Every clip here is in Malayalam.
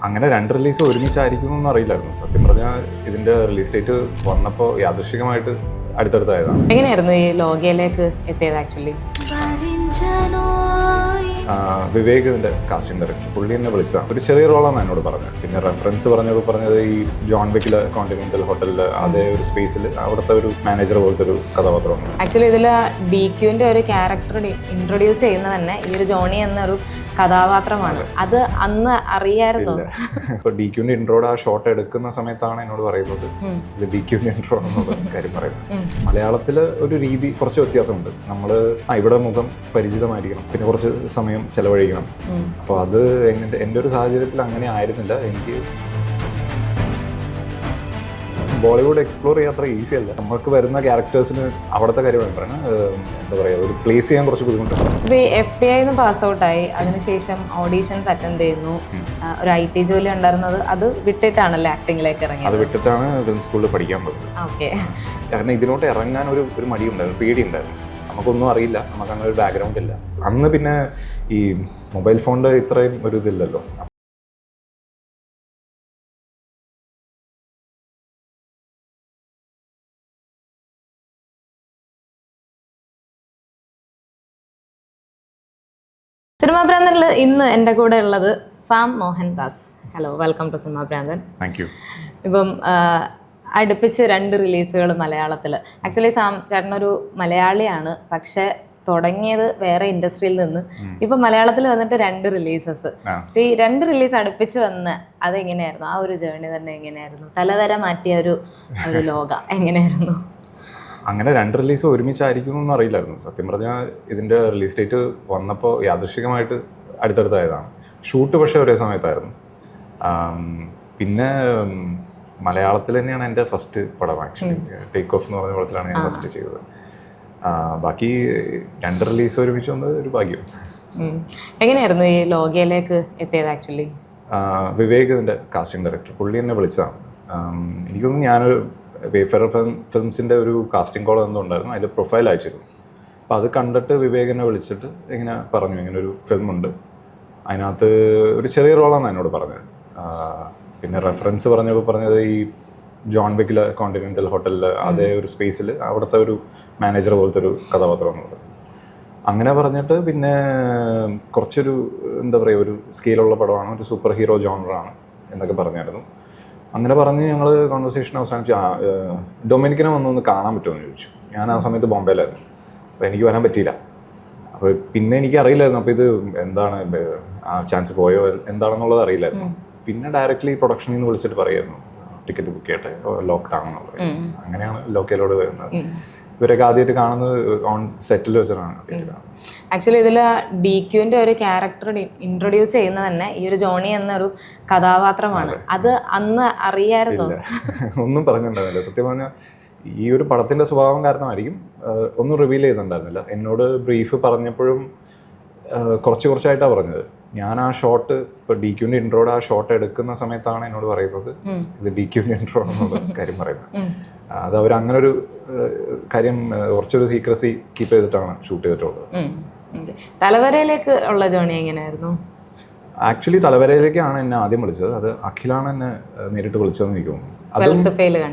അങ്ങനെ രണ്ട് റിലീസ് ഒരുമിച്ചായിരിക്കുമെന്നൊന്നും അറിയില്ലായിരുന്നു. സത്യം പറഞ്ഞാൽ ഇതിൻ്റെ റിലീസ് ഡേറ്റ് വന്നപ്പോൾ യാദൃശ്ചികമായിട്ട് അടുത്തടുത്തായതാണ്. എങ്ങനെയായിരുന്നു ഈ ലോകയിലേക്ക് എത്തിയത് ആക്ച്വലി? വിവേക് ഇതിൻ്റെ കാസ്റ്റിംഗ് ഡയറക്ടർ, പുള്ളി എന്നെ വിളിച്ചതാണ്. ഒരു ചെറിയ റോളാണ് എന്നോട് പറഞ്ഞത്. പിന്നെ റെഫറൻസ് പറഞ്ഞത് ഈ ജോൺ വിക്കിലെ കോണ്ടിനെന്റൽ ഹോട്ടലിൽ അതേ ഒരു സ്പേസിൽ അവിടുത്തെ ഒരു മാനേജർ പോലത്തെ ഒരു കഥാപാത്രമാണ്. ആക്ച്വലി ഇതിൽ DQന്റെ ഒരു ക്യാരക്ടർ ഇൻട്രൊഡ്യൂസ് ചെയ്യുന്നത് തന്നെ ഈ ഒരു ജോണി എന്നൊരു കഥാപാത്രമാണ്. അത് അന്ന് അറിയായിരുന്നു. ഇപ്പൊ DQന്റെ ഇൻട്രോയുടെ ആ ഷോട്ട് എടുക്കുന്ന സമയത്താണ് എന്നോട് പറയുന്നത് ഇത് DQന്റെ ഇൻട്രോ എന്നുള്ള കാര്യം പറയുന്നത്. മലയാളത്തില് ഒരു രീതി കുറച്ച് വ്യത്യാസമുണ്ട്. നമ്മള് ഇവിടെ മുഖം പരിചിതമായിരിക്കണം, പിന്നെ കുറച്ച് സമയം ചെലവഴിക്കണം. അപ്പോൾ അത് എൻ്റെ ഒരു സാഹചര്യത്തിൽ അങ്ങനെ ആയിരുന്നില്ല. എനിക്ക് ബോളിവുഡ് എക്സ്പ്ലോർ ചെയ്യാൻ അത്ര ഈസി അല്ല. നമുക്ക് വരുന്ന ക്യാരക്ടേഴ്സിന് അവിടുത്തെ കാര്യമാണ് പറയുന്നത്, എന്താ പറയുക, ഒരു പ്ലേസ് ചെയ്യാൻ കുറച്ച് ബുദ്ധിമുട്ടാണ്. ഇപ്പോൾ FTI പാസ് ഔട്ടായി, അതിനുശേഷം ഓഡീഷൻസ് അറ്റൻഡ് ചെയ്യുന്നു, ഒരു IT ജോലി ഉണ്ടായിരുന്നത് അത് വിട്ടിട്ടാണല്ലേ ആക്ടിങ്ങിലേക്ക് ഇറങ്ങിയത്? അത് വിട്ടിട്ടാണ് ഫിലിം സ്കൂളിൽ പഠിക്കാൻ പോയത്. ഓക്കെ. കാരണം ഇതിലോട്ട് ഇറങ്ങാൻ ഒരു മടിയുണ്ടായിരുന്നു, പേടിയുണ്ടായിരുന്നു. നമുക്കൊന്നും അറിയില്ല, നമുക്ക് അങ്ങനെ ഒരു ബാക്ക്ഗ്രൗണ്ട് ഇല്ല. അന്ന് പിന്നെ ഈ മൊബൈൽ ഫോണിൻ്റെ ഇത്രയും ഒരു ഇതില്ലല്ലോ. സിനിമാ ഭ്രാന്തനിൽ ഇന്ന് എൻ്റെ കൂടെ ഉള്ളത് Sam Mohandas. Hello, welcome to cinema ഭ്രാന്തൻ. Thank you. ഇപ്പം അടുപ്പിച്ച് 2 റിലീസുകൾ മലയാളത്തിൽ. ആക്ച്വലി സാം ചേട്ടനൊരു മലയാളിയാണ്, പക്ഷെ തുടങ്ങിയത് വേറെ ഇൻഡസ്ട്രിയിൽ നിന്ന്. ഇപ്പം മലയാളത്തിൽ വന്നിട്ട് 2 റിലീസസ്. ഈ 2 റിലീസ് അടുപ്പിച്ച് വന്ന് അതെങ്ങനെയായിരുന്നു? ആ ഒരു ജേർണി തന്നെ എങ്ങനെയായിരുന്നു? തലവര മാറ്റിയ ഒരു ലോക എങ്ങനെയായിരുന്നു? അങ്ങനെ 2 റിലീസ് ഒരുമിച്ചായിരിക്കുമെന്നൊന്നും അറിയില്ലായിരുന്നു. സത്യം പറഞ്ഞാൽ ഇതിൻ്റെ റിലീസ് ഡേറ്റ് വന്നപ്പോൾ യാദൃശ്ചികമായിട്ട് അടുത്തടുത്തായതാണ്. ഷൂട്ട് പക്ഷേ ഒരേ സമയത്തായിരുന്നു. പിന്നെ മലയാളത്തിൽ തന്നെയാണ് എൻ്റെ ഫസ്റ്റ് പടം. ആക്ച്വലി ടേക്ക് ഓഫ് എന്ന് പറഞ്ഞ പടത്തിലാണ് ഞാൻ ഫസ്റ്റ് ചെയ്തത്. ബാക്കി 2 റിലീസ് ഒരുമിച്ച് വന്നത് ഒരു ഭാഗ്യം. എങ്ങനെയായിരുന്നു ഈ ലോകയിലേക്ക് എത്തിയത് ആക്ച്വലി? വിവേക് ഇതിൻ്റെ കാസ്റ്റിംഗ് ഡയറക്ടർ, പുള്ളി എന്നെ വിളിച്ചതാണ്. എനിക്കൊന്നും ഞാനൊരു വേഫെയർ ഫിലിംസിൻ്റെ ഒരു കാസ്റ്റിംഗ് കോൾ എന്നുണ്ടായിരുന്നു, അതിൽ പ്രൊഫൈൽ അയച്ചിരുന്നു. അപ്പോൾ അത് കണ്ടിട്ട് വിവേകിനെ വിളിച്ചിട്ട് ഇങ്ങനെ പറഞ്ഞു, ഇങ്ങനെ ഒരു ഫിലിമുണ്ട്, അതിനകത്ത് ഒരു ചെറിയ റോളാണ് എന്നോട് പറഞ്ഞത്. പിന്നെ റെഫറൻസ് പറഞ്ഞത് ഈ ജോൺ വിക്കിലെ കോണ്ടിനെന്റൽ ഹോട്ടലിൽ അതേ ഒരു സ്പേസിൽ അവിടുത്തെ ഒരു മാനേജർ പോലത്തെ ഒരു കഥാപാത്രമാണ്. അങ്ങനെ പറഞ്ഞിട്ട് പിന്നെ കുറച്ചൊരു എന്താ പറയുക, ഒരു സ്കെയിലുള്ള പടമാണ്, ഒരു സൂപ്പർ ഹീറോ ജോണറാണ് എന്നൊക്കെ പറഞ്ഞായിരുന്നു. അങ്ങനെ പറഞ്ഞ് ഞങ്ങൾ കോൺവെർസേഷൻ അവസാനിച്ച് ഡൊമിനിക്കിനെ വന്നൊന്ന് കാണാൻ പറ്റുമെന്ന് ചോദിച്ചു. ഞാൻ ആ സമയത്ത് ബോംബെയിലായിരുന്നു, അപ്പോൾ എനിക്ക് വരാൻ പറ്റിയില്ല. അപ്പോൾ പിന്നെ എനിക്ക് അറിയില്ലായിരുന്നു അപ്പോൾ ഇത് എന്താണ് ആ ചാൻസ് പോയോ എന്താണെന്നുള്ളത് അറിയില്ലായിരുന്നു. പിന്നെ ഡയറക്റ്റ്ലി പ്രൊഡക്ഷനിൽ നിന്ന് വിളിച്ചിട്ട് പറയായിരുന്നു ടിക്കറ്റ് ബുക്ക് ചെയ്യട്ടെ, ലോക്ക്ഡ് ആണെന്നുള്ളത്. അങ്ങനെയാണ് ലോക്കയിലോട് വരുന്നത്. ഇവരൊക്കെ ആദ്യമായിട്ട് കാണുന്നത് ഓൺ സെറ്റിൽ വെച്ചിട്ടാണ് ആദ്യമായിട്ട് കാണുന്നത്. ആക്ച്വലി ഇതിൽ DQന്റെ ഒരു ക്യാരക്ടർ ഇൻട്രൊഡ്യൂസ് ചെയ്യുന്നത് തന്നെ ഈ ഒരു ജോണി എന്നൊരു കഥാപാത്രമാണ്. അത് അന്ന് അറിയായിരുന്നു? ഒന്നും പറഞ്ഞിട്ടുണ്ടായിരുന്നില്ല. സത്യം പറഞ്ഞാൽ ഈ ഒരു പടത്തിൻ്റെ സ്വഭാവം കാരണമായിരിക്കും ഒന്നും റിവീൽ ചെയ്തിട്ടുണ്ടായിരുന്നില്ല. എന്നോട് ബ്രീഫ് പറഞ്ഞപ്പോഴും കുറച്ചായിട്ടാണ് പറഞ്ഞത്. ഞാൻ ആ ഷോട്ട്, ഇപ്പോൾ DQന്റെ ഇൻട്രോയുടെ ആ ഷോട്ട് എടുക്കുന്ന സമയത്താണ് എന്നോട് പറയുന്നത് ഇത് DQന്റെ ഇൻട്രോ എന്നുള്ള കാര്യം പറയുന്നത്. അത് അവർ അങ്ങനൊരു കാര്യം കുറച്ചൊരു സീക്രസി കീപ്പ് ചെയ്തിട്ടാണ് ഷൂട്ട് ചെയ്തിട്ടുള്ളത്. തലവരയിലേക്ക് ഉള്ള ജേർണി എങ്ങനെയായിരുന്നു? ആക്ച്വലി തലവരയിലേക്കാണ് എന്നെ ആദ്യം വിളിച്ചത്. അത് അഖിലാണ് എന്നെ നേരിട്ട് വിളിച്ചതെന്ന് എനിക്ക് തോന്നുന്നു.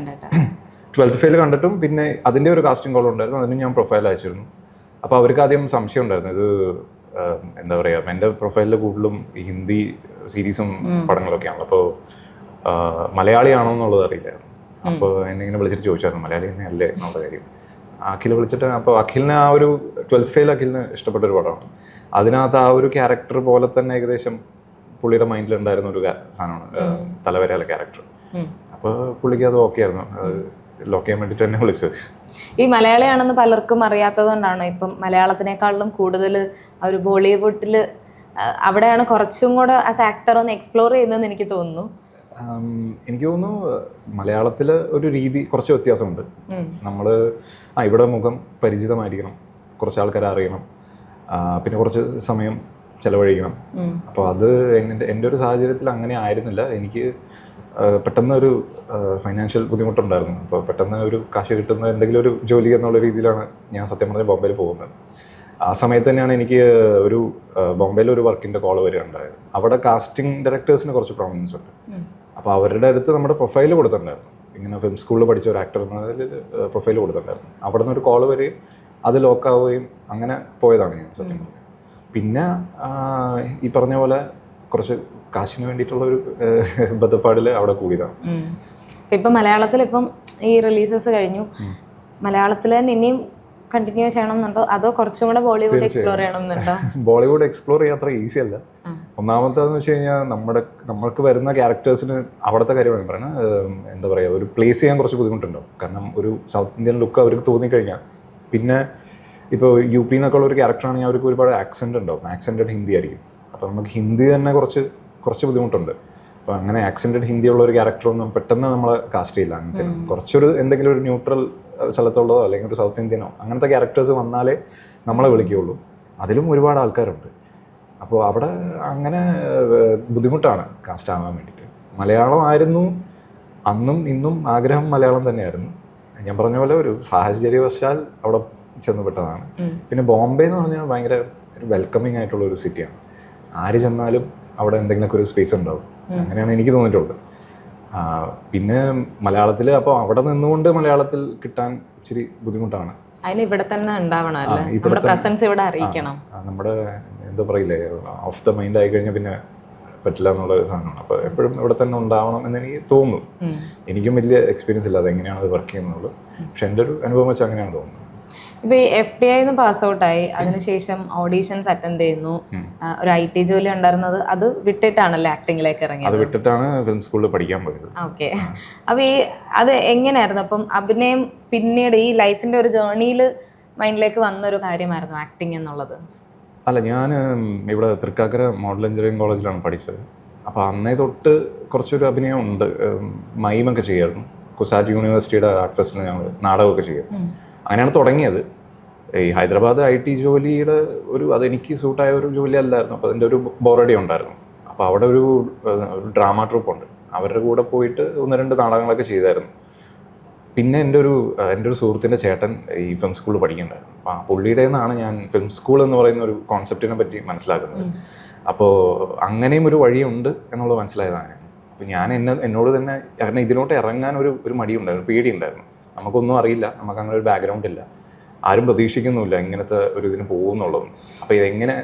12th ഫെയിൽ കണ്ടിട്ടും പിന്നെ അതിൻ്റെ ഒരു കാസ്റ്റിംഗ് കോൾ ഉണ്ടായിരുന്നു, അതിന് ഞാൻ പ്രൊഫൈൽ അയച്ചിരുന്നു. അപ്പോൾ അവർക്ക് ആദ്യം സംശയം ഉണ്ടായിരുന്നു, ഇത് എന്താ പറയുക, എൻ്റെ പ്രൊഫൈലിൽ കൂടുതലും ഹിന്ദി സീരീസും പടങ്ങളൊക്കെയാണല്ലോ, അപ്പോൾ മലയാളിയാണോ എന്നുള്ളത് അറിയില്ലായിരുന്നു. അപ്പോൾ എന്നെ ഇങ്ങനെ വിളിച്ചിട്ട് ചോദിച്ചായിരുന്നു മലയാളി തന്നെ അല്ലേ എന്നുള്ള കാര്യം. അഖിൽ വിളിച്ചിട്ട്, അപ്പോൾ അഖിലിന് ആ ഒരു 12th ഫെയിൽ അഖിലിന് ഇഷ്ടപ്പെട്ടൊരു പടമാണ്. അതിനകത്ത് ആ ഒരു ക്യാരക്ടർ പോലെ തന്നെ ഏകദേശം പുള്ളിയുടെ മൈൻഡിലുണ്ടായിരുന്ന ഒരു സാധനമാണ് തലവരയിലെ ക്യാരക്ടർ. അപ്പോൾ പുള്ളിക്ക് അത് ഓക്കെ ആയിരുന്നു, ലോക്ക് ചെയ്യാൻ വേണ്ടിയിട്ട് തന്നെ വിളിച്ചത്. ഈ മലയാളിയാണെന്ന് പലർക്കും അറിയാത്തതുകൊണ്ടാണ് ഇപ്പം മലയാളത്തിനേക്കാളും കൂടുതൽ ആ ഒരു ബോളിവുഡിൽ അവിടെയാണ് കുറച്ചും കൂടെ ആസ് ആക്ടർ ഒന്ന് എക്സ്പ്ലോർ ചെയ്യുന്നതെന്ന് എനിക്ക് തോന്നുന്നു. എനിക്ക് തോന്നുന്നു മലയാളത്തിൽ ഒരു രീതി കുറച്ച് വ്യത്യാസമുണ്ട്. നമ്മൾ ഇവിടെ മുഖം പരിചിതമായിരിക്കണം, കുറച്ച് ആൾക്കാരെ അറിയണം, പിന്നെ കുറച്ച് സമയം ചെലവഴിക്കണം. അപ്പോൾ അത് എൻ്റെ ഒരു സാഹചര്യത്തിൽ അങ്ങനെ ആയിരുന്നില്ല. എനിക്ക് പെട്ടെന്ന് ഒരു ഫൈനാൻഷ്യൽ ബുദ്ധിമുട്ടുണ്ടായിരുന്നു. അപ്പോൾ പെട്ടെന്ന് ഒരു കാശ് കിട്ടുന്ന എന്തെങ്കിലും ഒരു ജോലി എന്നുള്ള രീതിയിലാണ് ഞാൻ സത്യം പറഞ്ഞാൽ ബോംബെയിൽ പോകുന്നത്. ആ സമയത്ത് തന്നെയാണ് എനിക്ക് ഒരു ബോംബെയിൽ ഒരു വർക്കിൻ്റെ കോൾ വരികയുണ്ടായത്. അവിടെ കാസ്റ്റിംഗ് ഡയറക്ടേഴ്സിന് കുറച്ച് പ്രോമിനൻസ് ഉണ്ട്. അപ്പോൾ അവരുടെ അടുത്ത് നമ്മുടെ പ്രൊഫൈൽ കൊടുത്തിട്ടുണ്ടായിരുന്നു. ഇങ്ങനെ ഫിലിം സ്കൂളിൽ പഠിച്ച ഒരു ആക്ടർ എന്നതിൽ പ്രൊഫൈൽ കൊടുത്തിട്ടുണ്ടായിരുന്നു. അവിടെ നിന്ന് ഒരു കോൾ വരികയും അത് ലോക്കാവുകയും അങ്ങനെ പോയതാണ് ഞാൻ സത്യം പറഞ്ഞത്. പിന്നെ ഈ പറഞ്ഞ പോലെ കുറച്ച് കാശിന് വേണ്ടിയിട്ടുള്ള ഒരു ബന്ധപ്പാടിൽ അവിടെ കൂടിയതാണ്. ഇപ്പം മലയാളത്തിൽ ഇപ്പം ഈ റിലീസസ് കഴിഞ്ഞു, മലയാളത്തിൽ തന്നെ ഇനിയും കണ്ടിന്യൂ ചെയ്യണമെന്നുണ്ടോ അതോ കുറച്ചും കൂടെ ബോളിവുഡ് എക്സ്പ്ലോർ ചെയ്യണമെന്നുണ്ടോ? ബോളിവുഡ് എക്സ്പ്ലോർ ചെയ്യാൻ അത്ര ഈസി അല്ല. ഒന്നാമത്തേന്ന് വെച്ച് കഴിഞ്ഞാൽ നമ്മൾക്ക് വരുന്ന ക്യാരക്ടേഴ്സിന് അവിടുത്തെ കാര്യമാണ് പറയുന്നത്, എന്താ പറയുക, ഒരു പ്ലേസ് ചെയ്യാൻ കുറച്ച് ബുദ്ധിമുട്ടുണ്ടാവും. കാരണം ഒരു സൗത്ത് ഇന്ത്യൻ ലുക്ക് അവർക്ക് തോന്നിക്കഴിഞ്ഞാൽ പിന്നെ ഇപ്പോൾ യു പി എന്നൊക്കെ ഉള്ള ഒരു ക്യാരക്ടറാണെങ്കിൽ അവർക്ക് ഒരുപാട് ആക്സെൻ്റ് ഉണ്ടാവും. ആക്സെൻറ്റഡ് ഹിന്ദി ആയിരിക്കും. അപ്പോൾ നമുക്ക് ഹിന്ദി തന്നെ കുറച്ച് ബുദ്ധിമുട്ടുണ്ട്. അപ്പോൾ അങ്ങനെ ആക്സെൻറ്റഡ് ഹിന്ദി ഉള്ള ഒരു ക്യാരക്ടറൊന്നും പെട്ടെന്ന് നമ്മൾ കാസ്റ്റ് ചെയ്യില്ല. അങ്ങനത്തെ കുറച്ചൊരു എന്തെങ്കിലും ഒരു ന്യൂട്രൽ സ്ഥലത്തുള്ളതോ അല്ലെങ്കിൽ ഒരു സൗത്ത് ഇന്ത്യനോ അങ്ങനത്തെ ക്യാരക്ടേഴ്സ് വന്നാലേ നമ്മളെ വിളിക്കുകയുള്ളൂ. അതിലും ഒരുപാട് ആൾക്കാരുണ്ട്. അപ്പോൾ അവിടെ അങ്ങനെ ബുദ്ധിമുട്ടാണ് കാസ്റ്റ് ആവാൻ വേണ്ടിയിട്ട്. മലയാളമായിരുന്നു അന്നും ഇന്നും ആഗ്രഹം, മലയാളം തന്നെയായിരുന്നു. ഞാൻ പറഞ്ഞ പോലെ ഒരു സാഹചര്യവശാൽ അവിടെ ചെന്നപ്പെട്ടതാണ്. പിന്നെ ബോംബെ എന്ന് പറഞ്ഞാൽ ഭയങ്കര ഒരു വെൽക്കമിങ് ആയിട്ടുള്ള ഒരു സിറ്റിയാണ്. ആര് ചെന്നാലും അവിടെ എന്തെങ്കിലുമൊക്കെ ഒരു സ്പേസ് ഉണ്ടാവും. അങ്ങനെയാണ് എനിക്ക് തോന്നിയിട്ടുള്ളത്. പിന്നെ മലയാളത്തിൽ അപ്പോൾ അവിടെ നിന്നുകൊണ്ട് മലയാളത്തിൽ കിട്ടാൻ ഇച്ചിരി ബുദ്ധിമുട്ടാണ്. അതിന് ഇവിടെ തന്നെ ഉണ്ടാവണം, നമ്മുടെ പ്രസൻസ് ഇവിടെ അറിയിക്കണം. നമ്മുടെ എന്താ പറയില്ലേ, ഓഫ് ദ മൈൻഡ് ആയി കഴിഞ്ഞാൽ പിന്നെ പറ്റില്ല എന്നുള്ള ഒരു സാധനമാണ്. അപ്പോൾ എപ്പോഴും ഇവിടെ തന്നെ ഉണ്ടാവണം എന്ന് എനിക്ക് തോന്നുന്നു. എനിക്കും വലിയ എക്സ്പീരിയൻസ് ഇല്ല അതെങ്ങനെയാണ് അത് വർക്ക് ചെയ്യുന്നത്. പക്ഷെ എൻ്റെ ഒരു അനുഭവം വെച്ചാൽ അങ്ങനെയാണ് തോന്നുന്നത്. ഇപ്പോൾ ഈ FTI പാസ് ഔട്ടായി, അതിനുശേഷം ഓഡീഷൻസ് അറ്റൻഡ് ചെയ്യുന്നു, ഒരു IT ജോലി ഉണ്ടായിരുന്നത് അത് വിട്ടിട്ടാണല്ലോ ആക്ടിങ്ങിലേക്ക് ഇറങ്ങിയത്? അത് വിട്ടിട്ടാണ് ഫിലിം സ്കൂളിൽ പഠിക്കാൻ പോയത്. ഓക്കെ. അപ്പോൾ അത് എങ്ങനെയായിരുന്നു? അപ്പം അഭിനയം പിന്നീട് ഈ ലൈഫിൻ്റെ ഒരു ജേർണിയിൽ മൈൻഡിലേക്ക് വന്നൊരു കാര്യമായിരുന്നു ആക്ടിങ് എന്നുള്ളത്? അല്ല, ഞാൻ ഇവിടെ തൃക്കാക്കര മോഡൽ എഞ്ചിനീയറിംഗ് കോളേജിലാണ് പഠിച്ചത്. അപ്പോൾ അന്നേ തൊട്ട് കുറച്ചൊരു അഭിനയം ഉണ്ട്. മൈമൊക്കെ ചെയ്യായിരുന്നു. കുസാറ്റ് യൂണിവേഴ്സിറ്റിയുടെ ആർട്ട് ഫെസ്റ്റിന് ഞങ്ങൾ നാടകമൊക്കെ ചെയ്യും. അങ്ങനെയാണ് തുടങ്ങിയത്. ഈ ഹൈദരാബാദ് IT ജോലിയുടെ അതെനിക്ക് സൂട്ടായ ഒരു ജോലി അല്ലായിരുന്നു. അപ്പോൾ അതിൻ്റെ ഒരു ബോറടി ഉണ്ടായിരുന്നു. അപ്പോൾ അവിടെ ഒരു ഡ്രാമ ട്രൂപ്പുണ്ട്. അവരുടെ കൂടെ പോയിട്ട് 1-2 നാടകങ്ങളൊക്കെ ചെയ്തായിരുന്നു. പിന്നെ എൻ്റെ ഒരു സുഹൃത്തിൻ്റെ ചേട്ടൻ ഈ ഫിലിം സ്കൂളിൽ പഠിക്കുന്നുണ്ടായിരുന്നു. അപ്പോൾ ആ പുള്ളിയുടെ നിന്നാണ് ഞാൻ ഫിലിം സ്കൂൾ എന്ന് പറയുന്ന ഒരു കോൺസെപ്റ്റിനെ പറ്റി മനസ്സിലാക്കുന്നത്. അപ്പോൾ അങ്ങനെയും ഒരു വഴിയുണ്ട് എന്നുള്ളത് മനസ്സിലായതാണ്. അപ്പോൾ ഞാൻ എന്നോട് തന്നെ, കാരണം ഇതിലോട്ട് ഇറങ്ങാൻ ഒരു മടിയുണ്ടായിരുന്നു, പേടിയുണ്ടായിരുന്നു. നമുക്കൊന്നും അറിയില്ല, നമുക്ക് അങ്ങനെ ഒരു ബാക്ക്ഗ്രൗണ്ട് ഇല്ല, ആരും പ്രതീക്ഷിക്കുന്നുമില്ല ഇങ്ങനത്തെ ഒരു ഇതിന് പോകും എന്നുള്ളതും. അപ്പോൾ ഇതെങ്ങനെ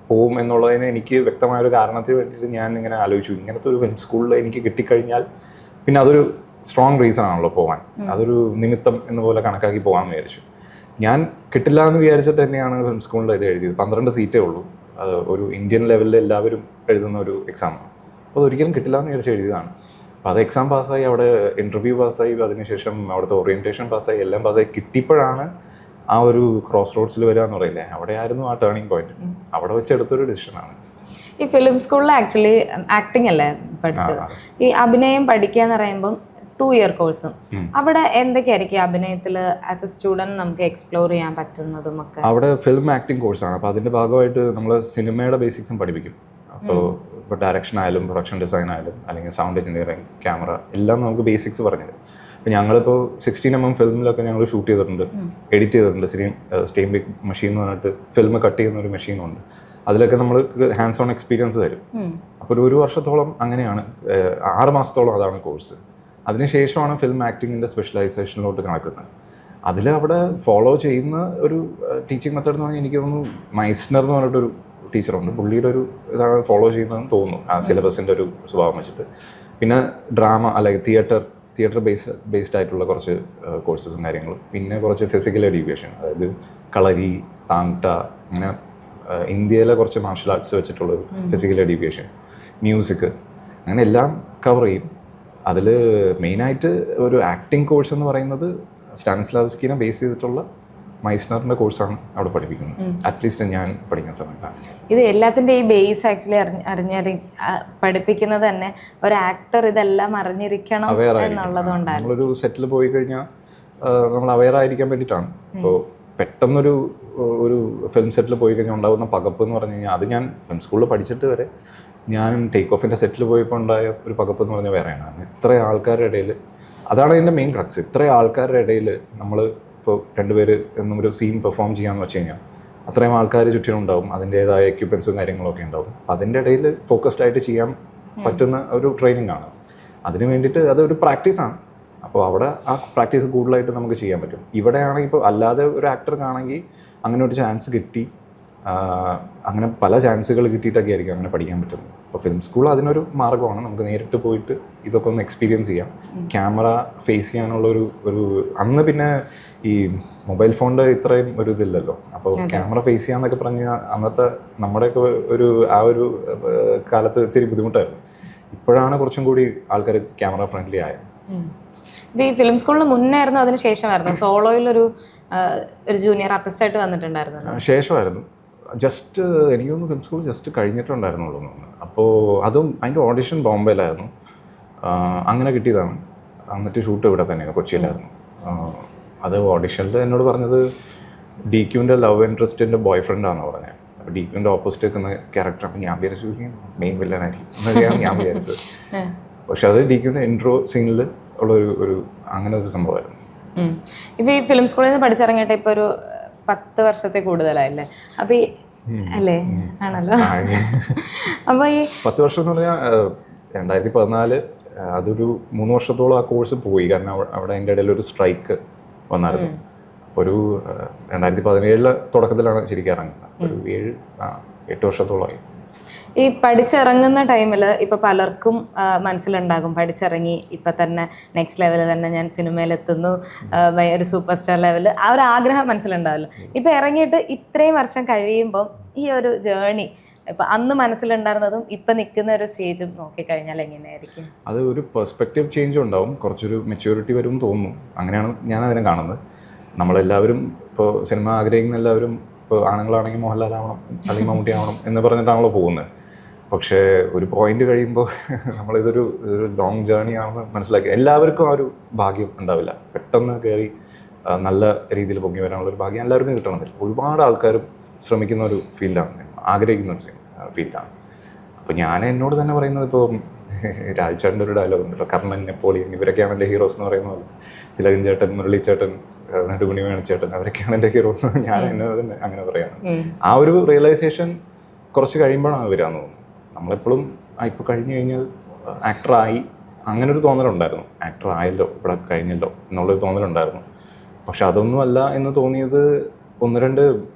പോകും എന്നുള്ളതിന് എനിക്ക് വ്യക്തമായൊരു കാരണത്തിന് വേണ്ടിയിട്ട് ഞാൻ ഇങ്ങനെ ആലോചിച്ചു. ഇങ്ങനത്തെ ഒരു ഫിലിം സ്കൂളിൽ എനിക്ക് കിട്ടിക്കഴിഞ്ഞാൽ പിന്നെ അതൊരു സ്ട്രോങ് റീസൺ ആണല്ലോ പോകാൻ, അതൊരു നിമിത്തം എന്ന പോലെ കണക്കാക്കി പോകാമെന്ന് വിചാരിച്ചു. ഞാൻ കിട്ടില്ല എന്ന് വിചാരിച്ചിട്ട് തന്നെയാണ് ഫിലിം സ്കൂളിൽ ഇത് എഴുതിയത്. 12 സീറ്റേ ഉള്ളൂ. അത് ഒരു ഇന്ത്യൻ ലെവലിൽ എല്ലാവരും എഴുതുന്ന ഒരു എക്സാമാണ്. അപ്പോൾ അതൊരിക്കലും കിട്ടില്ല എന്ന് വിചാരിച്ച് എഴുതിയതാണ്. അപ്പോൾ അത് എക്സാം പാസ്സായി, അവിടെ ഇൻ്റർവ്യൂ പാസ്സായി, അതിനുശേഷം അവിടുത്തെ ഓറിയൻറ്റേഷൻ പാസ്സായി, എല്ലാം പാസ്സായി കിട്ടിയപ്പോഴാണ് ആ ഒരു ക്രോസ് റോഡ്സിൽ വരിക എന്ന് പറയില്ലേ, അവിടെ ആയിരുന്നു ആ ടേണിംഗ് പോയിന്റ്. അവിടെ വെച്ചെടുത്തൊരു ഡിസിഷനാണ്. ഈ ഫിലിം സ്കൂളിൽ ആക്ച്വലി ആക്ടിംഗ് അല്ലേ പഠിച്ചത്? ഈ അഭിനയം പഠിക്കുക എന്ന് പറയുമ്പം 2 ഇയർ കോഴ്സും അവിടെ എന്തൊക്കെയായിരിക്കും അഭിനയത്തിൽ ആസ് എ സ്റ്റുഡൻറ് നമുക്ക് എക്സ്പ്ലോർ ചെയ്യാൻ പറ്റുന്നതും ഒക്കെ? അവിടെ ഫിലിം ആക്ടിംഗ് കോഴ്സാണ്. അപ്പോൾ അതിൻ്റെ ഭാഗമായിട്ട് നമ്മൾ സിനിമയുടെ ബേസിക്സും പഠിപ്പിക്കും. അപ്പോൾ ഡയറക്ഷൻ ആയാലും പ്രൊഡക്ഷൻ ഡിസൈൻ ആയാലും അല്ലെങ്കിൽ സൗണ്ട് എഞ്ചിനീയറിംഗ്, ക്യാമറ, എല്ലാം നമുക്ക് ബേസിക്സ് പറഞ്ഞത്. അപ്പോൾ ഞങ്ങളിപ്പോൾ 16mm ഫിലിമിലൊക്കെ ഞങ്ങൾ ഷൂട്ട് ചെയ്തിട്ടുണ്ട്, എഡിറ്റ് ചെയ്തിട്ടുണ്ട്. സ്റ്റെയിം ബിഗ് മെഷീൻ എന്ന് പറഞ്ഞിട്ട് ഫിലിം കട്ട് ചെയ്യുന്ന ഒരു മെഷീനുണ്ട്. അതിലൊക്കെ നമ്മൾ ഹാൻഡ്സ് ഓൺ എക്സ്പീരിയൻസ് തരും. അപ്പോൾ ഒരു വർഷത്തോളം അങ്ങനെയാണ്, 6 മാസത്തോളം അതാണ് കോഴ്സ്. അതിനുശേഷമാണ് ഫിലിം ആക്ടിങ്ങിൻ്റെ സ്പെഷ്യലൈസേഷനിലോട്ട് കണക്കുന്നത്. അതിൽ അവിടെ ഫോളോ ചെയ്യുന്ന ഒരു ടീച്ചിങ് മെത്തേഡ് എന്ന് പറഞ്ഞാൽ എനിക്ക് തോന്നുന്നു മൈസ്നർ എന്ന് പറഞ്ഞിട്ടൊരു ടീച്ചറുണ്ട്. പുള്ളിയുടെ ഒരു ഇതാണ് ഫോളോ ചെയ്യുന്നതെന്ന് തോന്നുന്നു, ആ സിലബസിൻ്റെ ഒരു സ്വഭാവം വെച്ചിട്ട്. പിന്നെ ഡ്രാമ അല്ലെങ്കിൽ തിയേറ്റർ ബേസ്ഡ് ആയിട്ടുള്ള കുറച്ച് കോഴ്സസും കാര്യങ്ങളും. പിന്നെ കുറച്ച് ഫിസിക്കൽ എഡ്യൂക്കേഷൻ, അതായത് കളരി, താങ്ട, അങ്ങനെ ഇന്ത്യയിലെ കുറച്ച് മാർഷൽ ആർട്സ് വെച്ചിട്ടുള്ളൊരു ഫിസിക്കൽ എഡ്യൂക്കേഷൻ, മ്യൂസിക്, അങ്ങനെ എല്ലാം കവർ ചെയ്യും. അതിൽ മെയിനായിട്ട് ഒരു ആക്ടിങ് കോഴ്സ് എന്ന് പറയുന്നത് സ്റ്റാനിസ്ലാവ്സ്കിനെ ബേസ് ചെയ്തിട്ടുള്ള മൈസ്നറിൻ്റെ കോഴ്സാണ് അവിടെ പഠിപ്പിക്കുന്നത്. അറ്റ്ലീസ്റ്റ് ഞാൻ പഠിക്കുന്ന സമയത്താണ്. ഇത് എല്ലാത്തിൻ്റെ ഈ ബേസ് ആക്ച്വലി പഠിപ്പിക്കുന്നത് തന്നെ ഒരു ആക്ടർ ഇതെല്ലാം അറിഞ്ഞിരിക്കണം എന്നുള്ളതുകൊണ്ടാണ്. നമ്മളൊരു സെറ്റിൽ പോയി കഴിഞ്ഞാൽ നമ്മൾ അവെയർ ആയിരിക്കാൻ വേണ്ടിയിട്ടാണ്. ഇപ്പോൾ പെട്ടെന്നൊരു ഫിലിം സെറ്റിൽ പോയി കഴിഞ്ഞാൽ ഉണ്ടാകുന്ന പകപ്പ് എന്ന് പറഞ്ഞു കഴിഞ്ഞാൽ, അത് ഞാൻ ഫിലിം സ്കൂളിൽ പഠിച്ചിട്ട് വരെ ഞാൻ ടേക്ക് ഓഫിൻ്റെ സെറ്റിൽ പോയപ്പോൾ ഉണ്ടായ ഒരു പകപ്പ് എന്ന് പറഞ്ഞാൽ വേറെയാണ്. ഇത്ര ആൾക്കാരുടെ ഇടയിൽ, അതാണ് അതിൻ്റെ മെയിൻ ക്രക്സ്. ഇത്ര ആൾക്കാരുടെ ഇടയിൽ നമ്മൾ ഇപ്പോൾ 2 പേര് എന്നും ഒരു സീൻ പെർഫോം ചെയ്യാമെന്ന് വെച്ച് കഴിഞ്ഞാൽ അത്രയും ആൾക്കാർ ചുറ്റിനുണ്ടാവും, അതിൻ്റേതായ എക്യുപ്മെൻസും കാര്യങ്ങളൊക്കെ ഉണ്ടാവും. അപ്പം അതിൻ്റെ ഇടയിൽ ഫോക്കസ്ഡ് ആയിട്ട് ചെയ്യാൻ പറ്റുന്ന ഒരു ട്രെയിനിങ് ആണ്. അതിന് വേണ്ടിയിട്ട് അതൊരു പ്രാക്ടീസാണ്. അപ്പോൾ അവിടെ ആ പ്രാക്ടീസ് കൂടുതലായിട്ട് നമുക്ക് ചെയ്യാൻ പറ്റും. ഇവിടെയാണെങ്കിൽ ഇപ്പോൾ അല്ലാതെ ഒരു ആക്ടർക്കാണെങ്കിൽ അങ്ങനെ ഒരു ചാൻസ് കിട്ടി, അങ്ങനെ പല ചാൻസുകൾ കിട്ടിയിട്ടൊക്കെ ആയിരിക്കും അങ്ങനെ പഠിക്കാൻ പറ്റുന്നത്. അപ്പോൾ ഫിലിം സ്കൂൾ അതിനൊരു മാർഗ്ഗമാണ്. നമുക്ക് നേരിട്ട് പോയിട്ട് ഇതൊക്കെ ഒന്ന് എക്സ്പീരിയൻസ് ചെയ്യാം. ക്യാമറ ഫേസ് ചെയ്യാനുള്ളൊരു അന്ന് പിന്നെ ഈ മൊബൈൽ ഫോണിൻ്റെ ഇത്രയും ഒരു ഇതില്ലല്ലോ. അപ്പോൾ ക്യാമറ ഫേസ് ചെയ്യാന്നൊക്കെ പറഞ്ഞാൽ അന്നത്തെ നമ്മുടെയൊക്കെ ആ ഒരു കാലത്ത് ഇത്തിരി ബുദ്ധിമുട്ടായിരുന്നു. ഇപ്പോഴാണ് കുറച്ചും കൂടി ആൾക്കാർ ക്യാമറ ഫ്രണ്ട്ലി ആയത്. ഈ ഫിലിം സ്കൂളിന് മുന്നായിരുന്നു അതിന് ശേഷമായിരുന്നു സോളോയിലൊരു ജൂനിയർ ആർട്ടിസ്റ്റായിട്ട് വന്നിട്ടുണ്ടായിരുന്നു? ശേഷമായിരുന്നു. ജസ്റ്റ് എനിക്ക് തോന്നുന്നു ഫിലിം സ്കൂൾ ജസ്റ്റ് കഴിഞ്ഞിട്ടുണ്ടായിരുന്നുള്ളൂ. അപ്പോൾ അതും അതിൻ്റെ ഓഡിഷൻ ബോംബെയിലായിരുന്നു. അങ്ങനെ കിട്ടിയതാണ്. എന്നിട്ട് ഷൂട്ട് ഇവിടെ തന്നെയാണ്, കൊച്ചിയിലായിരുന്നു. അത് ഓഡിഷനിൽ എന്നോട് പറഞ്ഞത് DQൻ്റെ ലവ് ഇൻട്രസ്റ്റിൻ്റെ ബോയ് ഫ്രണ്ടാണെന്ന് പറഞ്ഞത്. അപ്പോൾ DQൻ്റെ ഓപ്പോസിറ്റ് നിൽക്കുന്ന ക്യാരക്ടർ. അപ്പം ഞാൻ വിചാരിച്ചു മെയിൻ വില്ലനായിരിക്കും എന്നൊക്കെയാണ് ഞാൻ വിചാരിച്ചത്. പക്ഷെ അത് DQൻ്റെ ഇൻട്രോ സീനിൽ ഉള്ള അങ്ങനെ ഒരു സംഭവമായിരുന്നു. ഇപ്പം ഈ ഫിലിം സ്കൂളിൽ നിന്ന് പഠിച്ചിറങ്ങിയിട്ട് ഇപ്പോൾ ഒരു 10 വർഷത്തെ കൂടുതലായില്ലേ? അപ്പം ഈ അല്ലേ ആണല്ലോ. അപ്പോൾ ഈ 10 വർഷം എന്ന് പറഞ്ഞാൽ 2014 അതൊരു 3 വർഷത്തോളം ആ കോഴ്സ് പോയി. കാരണം അവിടെ അതിൻ്റെ ഇടയിൽ ഒരു സ്ട്രൈക്ക് വന്നായിരുന്നു. അപ്പോൾ ഒരു 2017 തുടക്കത്തിലാണ് ശരിക്കും ഇറങ്ങുന്നത്. ഒരു 7-8 വർഷത്തോളമായി. ഈ പഠിച്ചിറങ്ങുന്ന ടൈമിൽ ഇപ്പോൾ പലർക്കും മനസ്സിലുണ്ടാകും, പഠിച്ചിറങ്ങി ഇപ്പം തന്നെ നെക്സ്റ്റ് ലെവൽ തന്നെ ഞാൻ സിനിമയിലെത്തുന്നു, ഒരു സൂപ്പർ സ്റ്റാർ ലെവൽ, ആ ഒരു ആഗ്രഹം മനസ്സിലുണ്ടാവല്ലോ. ഇപ്പം ഇറങ്ങിയിട്ട് ഇത്രയും വർഷം കഴിയുമ്പം ഈ ഒരു ജേണി ഇപ്പം അന്ന് മനസ്സിലുണ്ടായിരുന്നതും ഇപ്പം നിൽക്കുന്ന ഒരു സ്റ്റേജും നോക്കിക്കഴിഞ്ഞാൽ എങ്ങനെയായിരിക്കും? അത് ഒരു പെർസ്പെക്റ്റീവ് ചേഞ്ച് ഉണ്ടാവും, കുറച്ചൊരു മെച്യൂരിറ്റി വരും തോന്നുന്നു. അങ്ങനെയാണ് ഞാൻ അതിനെ കാണുന്നത്. നമ്മളെല്ലാവരും ഇപ്പോൾ സിനിമ ആഗ്രഹിക്കുന്ന എല്ലാവരും ഇപ്പോൾ ആണുങ്ങളാണെങ്കിൽ മോഹൻലാൽ ആവണം അല്ലെങ്കിൽ മമ്മൂട്ടി ആവണം എന്ന് പറഞ്ഞിട്ടാണല്ലോ പോകുന്നത്. പക്ഷേ ഒരു പോയിന്റ് കഴിയുമ്പോൾ നമ്മളിതൊരു ലോങ് ജേർണി ആണെന്ന് മനസ്സിലാക്കി. എല്ലാവർക്കും ആ ഒരു ഭാഗ്യം ഉണ്ടാവില്ല. പെട്ടെന്ന് കയറി നല്ല രീതിയിൽ പൊങ്ങി വരാനുള്ള ഒരു ഭാഗ്യം എല്ലാവർക്കും കിട്ടണമെന്നില്ല. ഒരുപാട് ആൾക്കാരും ശ്രമിക്കുന്ന ഒരു ഫീൽഡാണ് സിനിമ, ആഗ്രഹിക്കുന്ന ഒരു ഫീൽഡാണ്. അപ്പോൾ ഞാൻ എന്നോട് തന്നെ പറയുന്നത്, ഇപ്പോൾ രാജുചേട്ടൻ്റെ ഒരു ഡയലോഗ് ഉണ്ടല്ലോ, കർണൻ, നെപ്പോളിയൻ, ഇവരൊക്കെയാണ് എൻ്റെ ഹീറോസ് എന്ന് പറയുന്ന പോലെ. തിലകൻ ചേട്ടൻ, മുരളി ചേട്ടൻ, നെടുമുടി വേണുചേട്ടൻ, അവരൊക്കെയാണ് എൻ്റെ ഹീറോസ് എന്ന് ഞാൻ എന്നോട് തന്നെ അങ്ങനെ പറയാണ്. ആ ഒരു റിയലൈസേഷൻ കുറച്ച് കഴിയുമ്പോഴാണ് വരാമെന്ന് തോന്നുന്നു. നമ്മളെപ്പോഴും ഇപ്പോൾ കഴിഞ്ഞ് കഴിഞ്ഞാൽ ആക്ടറായി അങ്ങനൊരു തോന്നലുണ്ടായിരുന്നു. ആക്ടർ ആയല്ലോ, ഇവിടെ കഴിഞ്ഞല്ലോ എന്നുള്ളൊരു തോന്നലുണ്ടായിരുന്നു. പക്ഷെ അതൊന്നുമല്ല എന്ന് തോന്നിയത് 1-2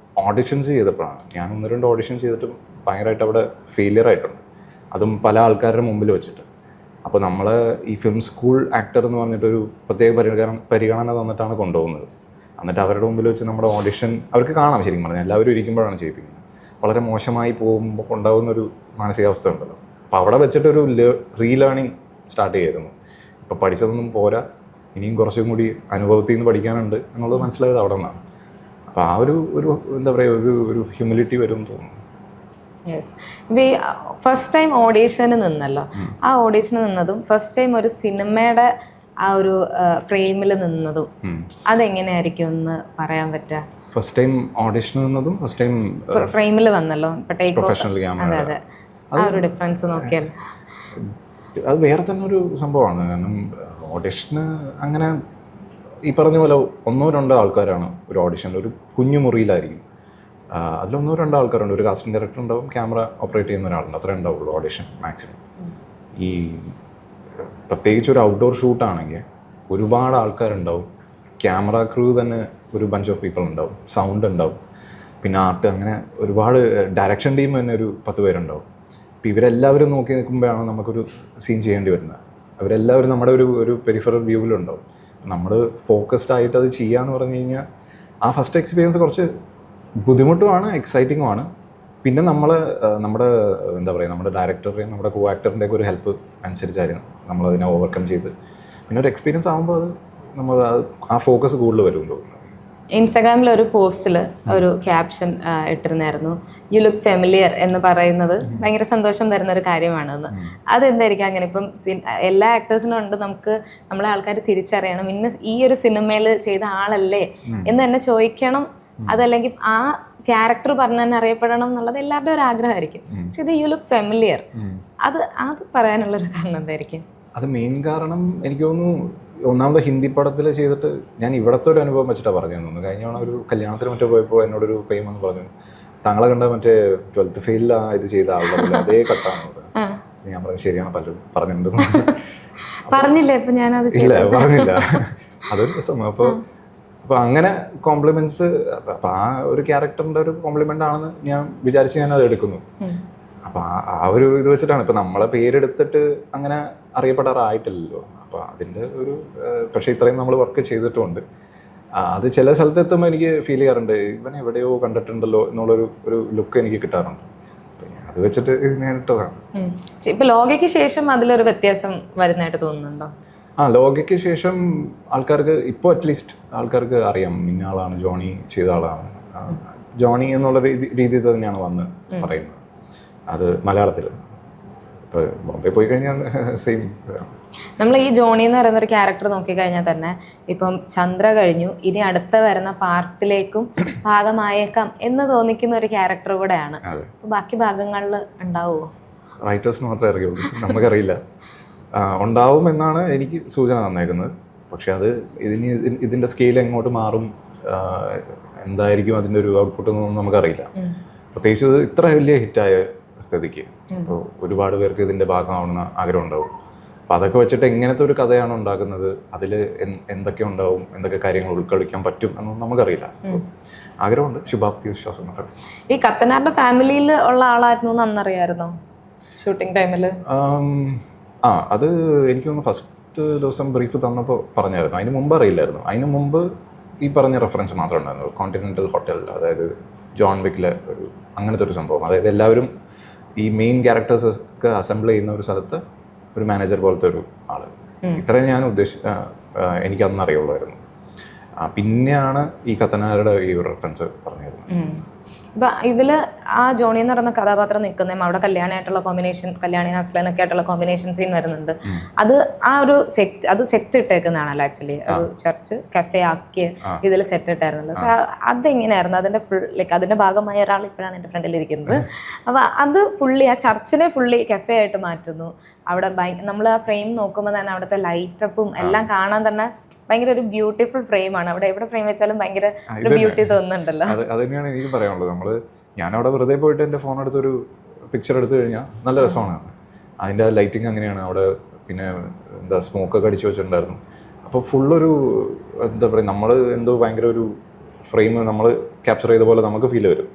ഓഡിഷൻസ് ചെയ്തപ്പോഴാണ്. ഞാൻ 1-2 ഓഡിഷൻ ചെയ്തിട്ട് ഭയങ്കരമായിട്ട് അവിടെ ഫെയിലിയർ ആയിട്ടുണ്ട്. അതും പല ആൾക്കാരുടെ മുമ്പിൽ വെച്ചിട്ട്. അപ്പോൾ നമ്മൾ ഈ ഫിലിം സ്കൂൾ ആക്ടർ എന്ന് പറഞ്ഞിട്ടൊരു പ്രത്യേക പരിഗണന തന്നിട്ടാണ് കൊണ്ടുപോകുന്നത്. എന്നിട്ട് അവരുടെ മുമ്പിൽ വെച്ച് നമ്മുടെ ഓഡിഷൻ അവർക്ക് കാണാം. ശരിക്കും പറഞ്ഞാൽ എല്ലാവരും ഇരിക്കുമ്പോഴാണ് ചെയ്യിപ്പിക്കുന്നത്. വളരെ മോശമായി പോകുമ്പോൾ ഉണ്ടാകുന്നൊരു മാനസികാവസ്ഥ ഉണ്ടല്ലോ. അപ്പോൾ അവിടെ വെച്ചിട്ടൊരു റീലേണിങ് സ്റ്റാർട്ട് ചെയ്യായിരുന്നു. ഇപ്പോൾ പഠിച്ചതൊന്നും പോരാ, ഇനിയും കുറച്ചും കൂടി അനുഭവത്തിൽ നിന്ന് പഠിക്കാനുണ്ട് എന്നുള്ളത് മനസ്സിലായത് അവിടെ നിന്നാണ്. അപ്പോൾ ആ ഒരു എന്താ പറയുക, ഒരു ഹ്യൂമിലിറ്റി വരും എന്ന് തോന്നുന്നു. യെസ്. ഇപ്പോൾ ഈ ഫസ്റ്റ് ടൈം ഓഡീഷന് നിന്നല്ലോ, ആ ഓഡീഷന് നിന്നതും ഫസ്റ്റ് ടൈം ഒരു സിനിമയുടെ ആ ഒരു ഫ്രെയിമിൽ നിന്നതും അതെങ്ങനെയായിരിക്കും എന്ന് പറയാൻ പറ്റുക? ഫസ്റ്റ് ടൈം ഓഡിഷൻ നിന്നതും ഫസ്റ്റ് ടൈം ഫ്രെയിമിൽ വന്നല്ലോ, പ്രൊഫഷണൽ ക്യാമറ. അതെ, ആ ഒരു ഡിഫറൻസ് നോക്കിയാൽ അത് വേറെ തന്നെ ഒരു സംഭവമാണ്. കാരണം ഓഡിഷന് അങ്ങനെ ഈ പറഞ്ഞ പോലെ 1-2 ആൾക്കാരാണ് ഒരു ഓഡിഷനിൽ, ഒരു കുഞ്ഞു മുറിയിലായിരിക്കും. അതിൽ 1-2 ആൾക്കാരുണ്ട്. ഒരു കാസ്റ്റിംഗ് ഡയറക്ടർ ഉണ്ടാവും, ക്യാമറ ഓപ്പറേറ്റ് ചെയ്യുന്ന ഒരാളുണ്ട്. അത്രേ ഉണ്ടാവുള്ളൂ ഓഡിഷൻ മാക്സിമം. ഈ പ്രത്യേകിച്ച് ഒരു ഔട്ട്ഡോർ ഷൂട്ടാണെങ്കിൽ ഒരുപാട് ആൾക്കാരുണ്ടാവും. ക്യാമറ ക്രൂ തന്നെ ഒരു ബഞ്ച് ഓഫ് പീപ്പിൾ ഉണ്ടാവും, സൗണ്ട് ഉണ്ടാവും, പിന്നെ ആർട്ട്, അങ്ങനെ ഒരുപാട് ഡയറക്ഷൻ ടീം തന്നെ ഒരു 10 പേരുണ്ടാവും. അപ്പോൾ ഇവരെല്ലാവരും നോക്കി നിൽക്കുമ്പോഴാണ് നമുക്കൊരു സീൻ ചെയ്യേണ്ടി വരുന്നത്. അവരെല്ലാവരും നമ്മുടെ ഒരു പെരിഫറൽ വ്യൂവിലുണ്ടാവും. നമ്മൾ ഫോക്കസ്ഡ് ആയിട്ട് അത് ചെയ്യാന്ന് പറഞ്ഞു കഴിഞ്ഞാൽ ആ ഫസ്റ്റ് എക്സ്പീരിയൻസ് കുറച്ച് ബുദ്ധിമുട്ടുമാണ്, എക്സൈറ്റിങ്ങുമാണ്. പിന്നെ നമ്മുടെ എന്താ പറയുക, നമ്മുടെ ഡയറക്ടറുടെയും നമ്മുടെ കോ ആക്ടറിൻ്റെയൊക്കെ ഒരു ഹെൽപ്പ് അനുസരിച്ചായിരുന്നു നമ്മളതിനെ ഓവർകം ചെയ്ത്. പിന്നെ ഒരു എക്സ്പീരിയൻസ് ആകുമ്പോൾ അത് നമ്മൾ ആ ഫോക്കസ് കൂടുതൽ വരും തോന്നുന്നു. ഇൻസ്റ്റാഗ്രാമിൽ ഒരു പോസ്റ്റിൽ ഒരു ക്യാപ്ഷൻ ഇട്ടിരുന്നായിരുന്നു, യു ലുക്ക് ഫെമിലിയർ എന്ന് പറയുന്നത് ഭയങ്കര സന്തോഷം തരുന്ന ഒരു കാര്യമാണെന്ന്. അതെന്തായിരിക്കും അങ്ങനെ? ഇപ്പം എല്ലാ ആക്ടേഴ്സിനും ഉണ്ട്, നമുക്ക് നമ്മളെ ആൾക്കാർ തിരിച്ചറിയണം, ഇന്ന് ഈ ഒരു സിനിമയിൽ ചെയ്ത ആളല്ലേ എന്ന് തന്നെ ചോദിക്കണം. അതല്ലെങ്കിൽ ആ ക്യാരക്ടർ പറഞ്ഞു തന്നെ അറിയപ്പെടണം എന്നുള്ളത് എല്ലാവരുടെയും ഒരു ആഗ്രഹമായിരിക്കും. പക്ഷെ ഇത് യു ലുക്ക് ഫെമിലിയർ, അത് പറയാനുള്ളൊരു കാരണം എന്തായിരിക്കും? അത് മെയിൻ കാരണം എനിക്ക് തോന്നുന്നു ഒന്നാമത് ഹിന്ദി പടത്തിൽ ചെയ്തിട്ട് ഞാൻ ഇവിടുത്തെ ഒരു അനുഭവം വെച്ചിട്ടാണ് പറഞ്ഞു തോന്നുന്നു. കഴിഞ്ഞ തവണ ഒരു കല്യാണത്തിന് മറ്റേ പോയപ്പോൾ എന്നോടൊരു പയ്യൻ വന്ന് പറഞ്ഞു, താങ്കളെ കണ്ട മറ്റേ 12th ഫെയിലിൽ ഇത് ചെയ്ത ആളുടെ പോലെ അതേ കട്ടാണ്. ഞാൻ പറഞ്ഞു ശരിയാണ്, പലരും പറഞ്ഞിട്ടുണ്ട്. പറഞ്ഞില്ലേ ഇപ്പൊ ഞാനത് ഇല്ല പറഞ്ഞില്ല, അതൊരു രസം. അപ്പോൾ അങ്ങനെ കോംപ്ലിമെന്റ്സ്, അപ്പോൾ ആ ഒരു ക്യാരക്ടറിൻ്റെ ഒരു കോംപ്ലിമെൻ്റ് ആണെന്ന് ഞാൻ വിചാരിച്ച് ഞാനത് എടുക്കുന്നു. അപ്പോൾ ആ ഒരു ഇത് വെച്ചിട്ടാണ് ഇപ്പോൾ നമ്മളെ പേരെടുത്തിട്ട് അങ്ങനെ അറിയപ്പെടാറായിട്ടില്ലല്ലോ. അപ്പോൾ അതിൻ്റെ ഒരു പക്ഷേ ഇത്രയും നമ്മൾ വർക്ക് ചെയ്തിട്ടുമുണ്ട്. അത് ചില സ്ഥലത്ത് എത്തുമ്പോൾ എനിക്ക് ഫീൽ ചെയ്യാറുണ്ട്, ഇവൻ എവിടെയോ കണ്ടിട്ടുണ്ടല്ലോ എന്നുള്ളൊരു ലുക്ക് എനിക്ക് കിട്ടാറുണ്ട്. അപ്പോൾ അത് വെച്ചിട്ട് ഞാൻ ഇട്ടതാണ്. ഇപ്പൊ ലോകയ്ക്ക് ശേഷം അതിലൊരു വ്യത്യാസം വരുന്നതായിട്ട് തോന്നുന്നുണ്ടോ? ലോകയ്ക്ക് ശേഷം ആൾക്കാർക്ക് ഇപ്പോൾ അറ്റ്ലീസ്റ്റ് ആൾക്കാർക്ക് അറിയാം ഇന്ന ആളാണ് ജോണി ചെയ്ത ആളാണ്. ജോണി എന്നുള്ള രീതിയിൽ തന്നെയാണ് വന്ന് പറയുന്നത്. അത് മലയാളത്തിൽ ഇപ്പോൾ ബോംബെ പോയി കഴിഞ്ഞാൽ സെയിം. നമ്മൾ ഈ ജോണി എന്ന് പറയുന്ന ഒരു ക്യാരക്ടർ നോക്കിക്കഴിഞ്ഞാൽ തന്നെ ഇപ്പം ചന്ദ്ര കഴിഞ്ഞു, ഇനി അടുത്ത വരുന്ന പാർട്ടിലേക്കും ഭാഗമായേക്കാം എന്ന് തോന്നിക്കുന്ന ഒരു ക്യാരക്ടർ കൂടെയാണ്. അപ്പോൾ ബാക്കി ഭാഗങ്ങളിൽ ഉണ്ടാവുമോ? റൈറ്റേഴ്സിന് മാത്രമേ അറിയുള്ളൂ, നമുക്കറിയില്ല. ഉണ്ടാവും എന്നാണ് എനിക്ക് സൂചന തന്നേക്കുന്നത്. പക്ഷെ അത് ഇതിൻ്റെ സ്കെയിൽ എങ്ങോട്ട് മാറും, എന്തായിരിക്കും അതിൻ്റെ ഒരു ഔട്ട്പുട്ട് എന്നൊന്നും നമുക്കറിയില്ല. പ്രത്യേകിച്ച് ഇത് ഇത്ര വലിയ ഹിറ്റായ സ്ഥിതിക്ക് അപ്പോൾ ഒരുപാട് പേർക്ക് ഇതിൻ്റെ ഭാഗമാവുന്ന ആഗ്രഹം ഉണ്ടാവും. അപ്പോൾ അതൊക്കെ വെച്ചിട്ട് എങ്ങനത്തെ ഒരു കഥയാണ് ഉണ്ടാക്കുന്നത്, അതിൽ എന്തൊക്കെ ഉണ്ടാവും, എന്തൊക്കെ കാര്യങ്ങൾ ഉൾക്കൊള്ളിക്കാൻ പറ്റും എന്നൊന്നും നമുക്കറിയില്ല. ആഗ്രഹമുണ്ട്, ശുഭാപ്തി വിശ്വാസം. ഈ കത്തനാറിൻ്റെ ഫാമിലിയിൽ ഉള്ള ആളായിരുന്നു എന്നറിയാമായിരുന്നോ ഷൂട്ടിംഗ് ടൈമിൽ? അത് എനിക്ക് തോന്നുന്നു ഫസ്റ്റ് ദിവസം ബ്രീഫ് തന്നപ്പോൾ പറഞ്ഞായിരുന്നു. അതിന് മുമ്പ് അറിയില്ലായിരുന്നു. അതിന് മുമ്പ് ഈ പറഞ്ഞ റെഫറൻസ് മാത്രമേ ഉണ്ടായിരുന്നു. കോണ്ടിനെൻ്റൽ ഹോട്ടൽ, അതായത് ജോൺ വിക്കിലെ ഒരു അങ്ങനത്തെ ഒരു സംഭവം. അതായത് എല്ലാവരും ഈ മെയിൻ ക്യാരക്ടേഴ്സ് ഒക്കെ അസംബിൾ ചെയ്യുന്ന ഒരു സ്ഥലത്ത് ഒരു മാനേജർ പോലത്തെ ഒരു ആള്. ഇത്രയും ഞാൻ എനിക്കന്ന് അറിയുള്ളായിരുന്നു. പിന്നെയാണ് ഈ കത്തനാരുടെ ഈ ഒരു റെഫറൻസ് പറഞ്ഞിരുന്നത്. ഇപ്പം ഇതിൽ ആ ജോണി എന്ന് പറയുന്ന കഥാപാത്രം നിൽക്കുന്നതും അവിടെ കല്യാണിയായിട്ടുള്ള കോമ്പിനേഷൻ, കല്യാണി നസ്ലനൊക്കെ ആയിട്ടുള്ള കോമ്പിനേഷൻ സീൻ വരുന്നുണ്ട്. അത് ആ ഒരു സെറ്റ് ഇട്ടേക്കുന്നതാണല്ലോ ആക്ച്വലി. ഒരു ചർച്ച് കഫേ ആക്കിയ ഇതിൽ സെറ്റ് ഇട്ടായിരുന്നല്ലോ. സോ അതെങ്ങനെയായിരുന്നു? അതിൻ്റെ ഫുൾ ലൈക്ക് അതിൻ്റെ ഭാഗമായ ഒരാൾ ഇപ്പോഴാണ് എൻ്റെ ഫ്രണ്ടിലിരിക്കുന്നത്. അപ്പോൾ അത് ഫുള്ളി ആ ചർച്ചിനെ ഫുള്ളി കഫേ ആയിട്ട് മാറ്റുന്നു. അവിടെ നമ്മൾ ആ ഫ്രെയിം നോക്കുമ്പോൾ തന്നെ അവിടുത്തെ ലൈറ്റപ്പും എല്ലാം കാണാൻ തന്നെ ഭയങ്കര ഒരു ബ്യൂട്ടിഫുൾ ഫ്രെയിമാണ്. അവിടെ എവിടെ ഫ്രെയിം വെച്ചാലും ഭയങ്കര ഒരു ബ്യൂട്ടി തോന്നുന്നുണ്ടല്ലോ. അത് തന്നെയാണ് എനിക്ക് പറയാനുള്ളത്. ഞാനവിടെ വെറുതെ പോയിട്ട് എൻ്റെ ഫോൺ എടുത്തൊരു പിക്ചർ എടുത്തു കഴിഞ്ഞാൽ നല്ല രസമാണ്. അതിൻ്റെ ലൈറ്റിങ് അങ്ങനെയാണ്. അവിടെ പിന്നെ സ്മോക്കൊക്കെ അടിച്ചു വെച്ചിട്ടുണ്ടായിരുന്നു. അപ്പോൾ ഫുള്ളൊരു എന്താ പറയുക, നമ്മൾ എന്തോ ഭയങ്കര ഒരു ഫ്രെയിം നമ്മൾ ക്യാപ്ചർ ചെയ്ത പോലെ നമുക്ക് ഫീൽ വരും.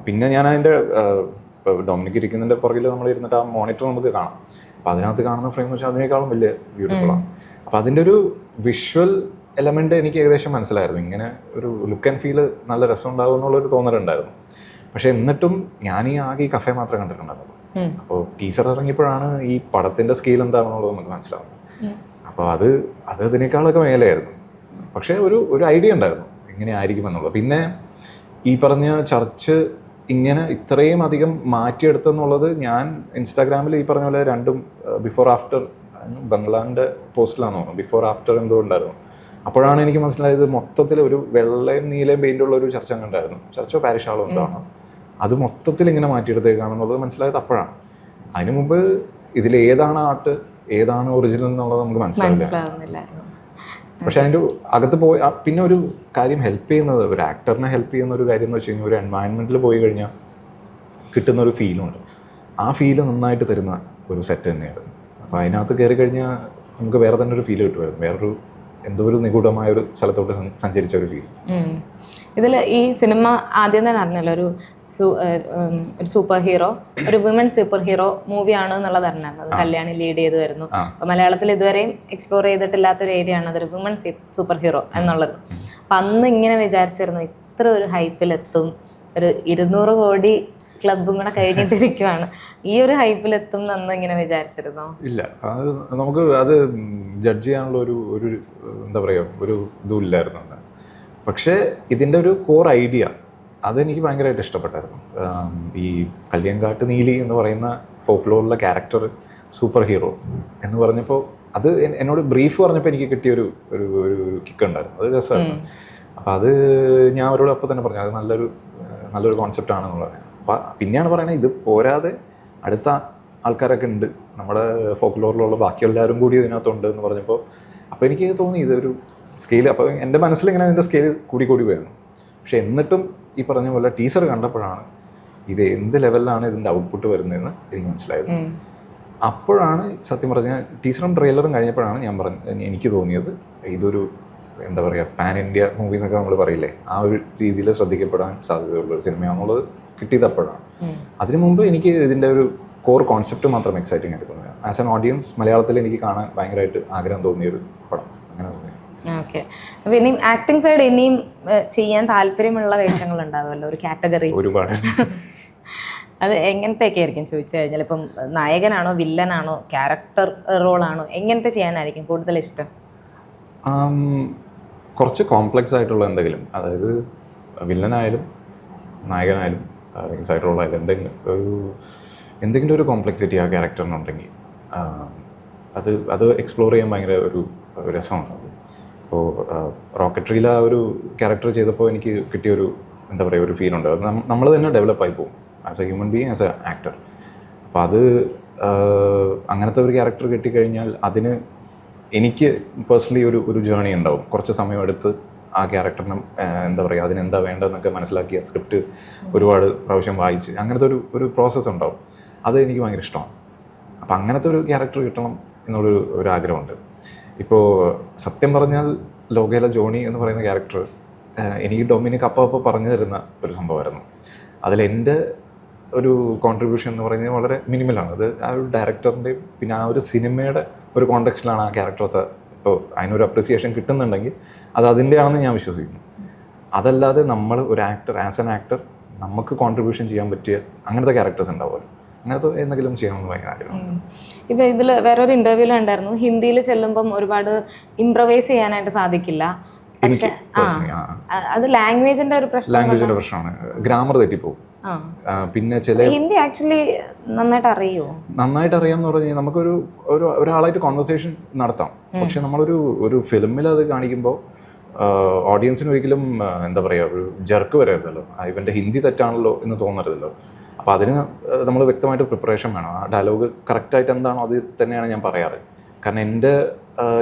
പിന്നെ ഞാൻ അതിൻ്റെ ഇപ്പോൾ ഡൊമിനിക് ഇരിക്കുന്നതിൻ്റെ പുറകിൽ നമ്മൾ ഇരുന്നിട്ട് ആ മോണിറ്റർ നമുക്ക് കാണാം. അപ്പോൾ അതിനകത്ത് കാണുന്ന ഫ്രെയിം വെച്ചാൽ അതിനേക്കാളും വലിയ ബ്യൂട്ടിഫുള്ളാണ്. അപ്പോൾ അതിൻ്റെ ഒരു വിഷ്വൽ എലമെൻ്റ് എനിക്ക് ഏകദേശം മനസ്സിലായിരുന്നു. ഇങ്ങനെ ഒരു ലുക്ക് ആൻഡ് ഫീൽ നല്ല രസം ഉണ്ടാകും എന്നുള്ളൊരു തോന്നലുണ്ടായിരുന്നു. പക്ഷേ എന്നിട്ടും ഞാൻ ആകെ ഈ കഫേ മാത്രമേ കണ്ടിട്ടുണ്ടായിരുന്നു. അപ്പോൾ ടീച്ചർ ഇറങ്ങിയപ്പോഴാണ് ഈ പടത്തിൻ്റെ സ്കെയിൽ എന്താണെന്നുള്ളത് നമുക്ക് മനസ്സിലാവുന്നത്. അപ്പോൾ അത് അതിനേക്കാളൊക്കെ മേലെയായിരുന്നു. പക്ഷേ ഒരു ഐഡിയ ഉണ്ടായിരുന്നു എങ്ങനെ ആയിരിക്കും എന്നുള്ളത്. പിന്നെ ഈ പറഞ്ഞ ചർച്ച് ഇങ്ങനെ ഇത്രയും അധികം മാറ്റിയെടുത്തെന്നുള്ളത് ഞാൻ ഇൻസ്റ്റാഗ്രാമിൽ ഈ പറഞ്ഞ പോലെ രണ്ടും ബിഫോർ ആഫ്റ്റർ ബംഗ്ലാൻ്റെ പോസ്റ്റിലാണെന്ന് തോന്നുന്നു. ബിഫോർ ആഫ്റ്റർ എന്തോ ഉണ്ടായിരുന്നു. അപ്പോഴാണ് എനിക്ക് മനസ്സിലായത് മൊത്തത്തിൽ ഒരു വെള്ളയും നീലയും പെയിൻ്റുള്ള ഒരു ചർച്ച ഉണ്ടായിരുന്നു. ചർച്ചോ പാരിഷ് ഹാളോ എന്താണോ അത് മൊത്തത്തിൽ ഇങ്ങനെ മാറ്റിയെടുത്തേക്കാണെന്നുള്ളത് മനസ്സിലായത് അപ്പോഴാണ്. അതിനു മുമ്പ് ഇതിൽ ഏതാണ് ആർട്ട് ഏതാണ് ഒറിജിനൽ എന്നുള്ളത് നമുക്ക് മനസ്സിലാവില്ല. പക്ഷെ അതിൻ്റെ അകത്ത് പോയി പിന്നെ ഒരു കാര്യം ഹെൽപ്പ് ചെയ്യുന്നത്, ഒരു ആക്ടറിനെ ഹെൽപ്പ് ചെയ്യുന്ന ഒരു കാര്യം എന്ന് വെച്ച് കഴിഞ്ഞാൽ ഒരു എൻവയൺമെൻറ്റിൽ പോയി കഴിഞ്ഞാൽ കിട്ടുന്ന ഒരു ഫീലുണ്ട്. ആ ഫീല് നന്നായിട്ട് തരുന്ന ഒരു സെറ്റ് തന്നെയാണ്. അപ്പോൾ അതിനകത്ത് കയറി കഴിഞ്ഞാൽ നമുക്ക് വേറെ തന്നെ ഒരു ഫീൽ കിട്ടുമായിരുന്നു. വേറൊരു എന്തോ ഒരു നിഗൂഢമായ ഒരു സ്ഥലത്തോട്ട് സഞ്ചരിച്ച ഒരു ഫീൽ. ഇതിൽ ഈ സിനിമ ആദ്യം തന്നെ അറിഞ്ഞല്ലോ ഒരു സൂപ്പർ ഹീറോ, ഒരു വിമൻ സൂപ്പർ ഹീറോ മൂവിയാണ് എന്നുള്ളത് അറിഞ്ഞത്. കല്യാണി ലീഡ് ചെയ്ത് വരുന്നു. അപ്പോൾ മലയാളത്തിൽ ഇതുവരെയും എക്സ്പ്ലോർ ചെയ്തിട്ടില്ലാത്തൊരു ഏരിയ ആണ് അതൊരു വിമൻ സൂപ്പർ ഹീറോ എന്നുള്ളത്. അപ്പം അന്ന് ഇങ്ങനെ വിചാരിച്ചിരുന്നു ഇത്ര ഒരു ഹൈപ്പിലെത്തും, ഒരു 200 കോടി ക്ലബും കൂടെ കഴിഞ്ഞിട്ടിരിക്കുവാണ്, ഈ ഒരു ഹൈപ്പിലെത്തും എന്ന് ഇങ്ങനെ വിചാരിച്ചിരുന്നോ? ഇല്ല, അത് നമുക്ക് അത് ജഡ്ജ് ചെയ്യാനുള്ള ഒരു എന്താ പറയുക ഒരു ഇതും ഇല്ലായിരുന്നു അന്ന്. പക്ഷേ ഇതിൻ്റെ ഒരു കോർ ഐഡിയ അതെനിക്ക് ഭയങ്കരമായിട്ട് ഇഷ്ടപ്പെട്ടായിരുന്നു. ഈ കല്യാങ്കാട്ട് നീലി എന്ന് പറയുന്ന ഫോക്ലോറിലെ ക്യാരക്ടർ സൂപ്പർ ഹീറോ എന്ന് പറഞ്ഞപ്പോൾ അത് എന്നോട് ബ്രീഫ് പറഞ്ഞപ്പോൾ എനിക്ക് കിട്ടിയൊരു ഒരു കിക്ക് ഉണ്ടായിരുന്നു. അത് രസമായിരുന്നു. അപ്പോൾ അത് ഞാൻ അവരോട് അപ്പോൾ തന്നെ പറഞ്ഞു അത് നല്ലൊരു കോൺസെപ്റ്റ് ആണെന്നുള്ളത്. അപ്പം പിന്നെയാണ് പറയുന്നത് ഇത് പോരാതെ അടുത്ത ആൾക്കാരൊക്കെ ഉണ്ട്, നമ്മുടെ ഫോക്ലോറിലുള്ള ബാക്കി എല്ലാവരും കൂടി ഇതിനകത്തുണ്ട് എന്ന് പറഞ്ഞപ്പോൾ അപ്പോൾ എനിക്ക് തോന്നി ഇതൊരു സ്കെയിൽ, അപ്പോൾ എൻ്റെ മനസ്സിലിങ്ങനെ അതിൻ്റെ സ്കെയിൽ കൂടി പോയിരുന്നു. പക്ഷെ എന്നിട്ടും ഈ പറഞ്ഞ പോലെ ടീസർ കണ്ടപ്പോഴാണ് ഇത് എന്ത് ലെവലിലാണ് ഇതിൻ്റെ ഔട്ട്പുട്ട് വരുന്നതെന്ന് എനിക്ക് മനസ്സിലായത്. അപ്പോഴാണ് സത്യം പറഞ്ഞാൽ ടീസറും ട്രെയിലറും കഴിഞ്ഞപ്പോഴാണ് എനിക്ക് തോന്നിയത് ഇതൊരു എന്താ പറയുക പാൻ ഇന്ത്യ മൂവി എന്നൊക്കെ നമ്മൾ പറയില്ലേ, ആ ഒരു രീതിയിൽ ശ്രദ്ധിക്കപ്പെടാൻ സാധ്യതയുള്ളൊരു സിനിമയാണെന്നുള്ളത് കിട്ടിയത് അപ്പോഴാണ്. അതിനു മുമ്പ് എനിക്ക് ഇതിൻ്റെ ഒരു കോർ കോൺസെപ്റ്റ് മാത്രം എക്സൈറ്റിംഗ് ആയിട്ട് തോന്നിയത്. ആസ് ആൻ ഓഡിയൻസ് മലയാളത്തിൽ എനിക്ക് കാണാൻ ഭയങ്കരമായിട്ട് ആഗ്രഹം തോന്നിയൊരു പടം അങ്ങനെ തോന്നി. ഓക്കെ. അപ്പോൾ ഇനിയും ആക്ടിങ് സൈഡ് ഇനിയും ചെയ്യാൻ താല്പര്യമുള്ള വേഷങ്ങൾ ഉണ്ടാവുമല്ലോ, ഒരു കാറ്റഗറി ഒരുപാട്. അത് എങ്ങനത്തെയൊക്കെ ആയിരിക്കും ചോദിച്ചു കഴിഞ്ഞാൽ? ഇപ്പം നായകനാണോ വില്ലനാണോ ക്യാരക്ടർ റോളാണോ, എങ്ങനത്തെ ചെയ്യാനായിരിക്കും കൂടുതൽ ഇഷ്ടം? കുറച്ച് കോംപ്ലക്സ് ആയിട്ടുള്ള എന്തെങ്കിലും, അതായത് വില്ലനായാലും നായകനായാലും സൈഡ് റോളായാലും എന്തെങ്കിലും ഒരു കോംപ്ലക്സിറ്റി ആ ക്യാരക്ടറിനുണ്ടെങ്കിൽ അത് എക്സ്പ്ലോർ ചെയ്യാൻ ഭയങ്കര ഒരു രസമുണ്ടാകും. ഇപ്പോൾ റോക്കറ്ററിയിൽ ആ ഒരു ക്യാരക്ടർ ചെയ്തപ്പോൾ എനിക്ക് കിട്ടിയൊരു എന്താ പറയുക ഒരു ഫീലുണ്ട്. നമ്മൾ തന്നെ ഡെവലപ്പായി പോകും as A human being, as A actor. അപ്പോൾ അത് അങ്ങനത്തെ ഒരു ക്യാരക്ടർ കിട്ടിക്കഴിഞ്ഞാൽ അതിന് എനിക്ക് പേഴ്സണലി ഒരു ജേർണി ഉണ്ടാവും. കുറച്ച് സമയമെടുത്ത് ആ ക്യാരക്ടറിന് എന്താ പറയുക അതിനെന്താ വേണ്ടതെന്നൊക്കെ മനസ്സിലാക്കിയ സ്ക്രിപ്റ്റ് ഒരുപാട് പ്രാവശ്യം വായിച്ച് അങ്ങനത്തെ ഒരു പ്രോസസ്സ് ഉണ്ടാവും. അത് എനിക്ക് ഭയങ്കര ഇഷ്ടമാണ്. അപ്പം അങ്ങനത്തെ ഒരു ക്യാരക്ടർ കിട്ടണം എന്നുള്ളൊരു ആഗ്രഹമുണ്ട്. ഇപ്പോൾ സത്യം പറഞ്ഞാൽ ലോകേല ജോണി എന്ന് പറയുന്ന ക്യാരക്ടർ എനിക്ക് ഡൊമിനിക് അപ്പോൾ പറഞ്ഞു തരുന്ന ഒരു സംഭവമായിരുന്നു. അതിലെൻ്റെ ഒരു കോൺട്രിബ്യൂഷൻ എന്ന് പറയുന്നത് വളരെ മിനിമലാണ്. അത് ആ ഒരു ഡയറക്ടറിൻ്റെയും പിന്നെ ആ ഒരു സിനിമയുടെ ഒരു കോണ്ടെക്സ്റ്റിലാണ് ആ ക്യാരക്ടറത്തെ ഇപ്പോൾ അതിനൊരു അപ്രിസിയേഷൻ കിട്ടുന്നുണ്ടെങ്കിൽ അത് അതിൻ്റെയാണെന്ന് ഞാൻ വിശ്വസിക്കുന്നു. അതല്ലാതെ നമ്മൾ ഒരു ആക്ടർ ആസ് എൻ ആക്ടർ നമുക്ക് കോൺട്രിബ്യൂഷൻ ചെയ്യാൻ പറ്റിയ അങ്ങനത്തെ ക്യാരക്ടേഴ്സ് ഉണ്ടാവുമല്ലോ, അങ്ങനത്തെ എന്തെങ്കിലും ചെയ്യണമെന്ന് ഭയങ്കര ആഗ്രഹം. ഇപ്പോൾ ഇതിൽ വേറൊരു ഇൻ്റർവ്യൂവിൽ ഉണ്ടായിരുന്നു, ഹിന്ദിയിൽ ചെല്ലുമ്പം ഒരുപാട് ഇംപ്രവൈസ് ചെയ്യാനായിട്ട് സാധിക്കില്ല. പക്ഷേ അത് ലാംഗ്വേജിൻ്റെ ഒരു പ്രശ്നമാണ്, ഗ്രാമർ തെറ്റിപ്പോകും. പിന്നെ ചില ഹിന്ദി ആക്ച്വലി നന്നായിട്ട് അറിയാമെന്ന് പറഞ്ഞു കഴിഞ്ഞാൽ നമുക്കൊരു ഒരാളായിട്ട് കോൺവെർസേഷൻ നടത്താം. പക്ഷെ നമ്മളൊരു ഫിലിമിൽ അത് കാണിക്കുമ്പോൾ ഓഡിയൻസിന് ഒരിക്കലും എന്താ പറയുക ഒരു ജർക്ക് വരരുതല്ലോ, ഇവൻ്റെ ഹിന്ദി തെറ്റാണല്ലോ എന്ന് തോന്നരുതല്ലോ. അപ്പോൾ അതിന് നമ്മൾ വ്യക്തമായിട്ട് പ്രിപ്പറേഷൻ വേണം. ആ ഡയലോഗ് കറക്റ്റായിട്ട് എന്താണോ അത് തന്നെയാണ് ഞാൻ പറയാറ്. കാരണം എൻ്റെ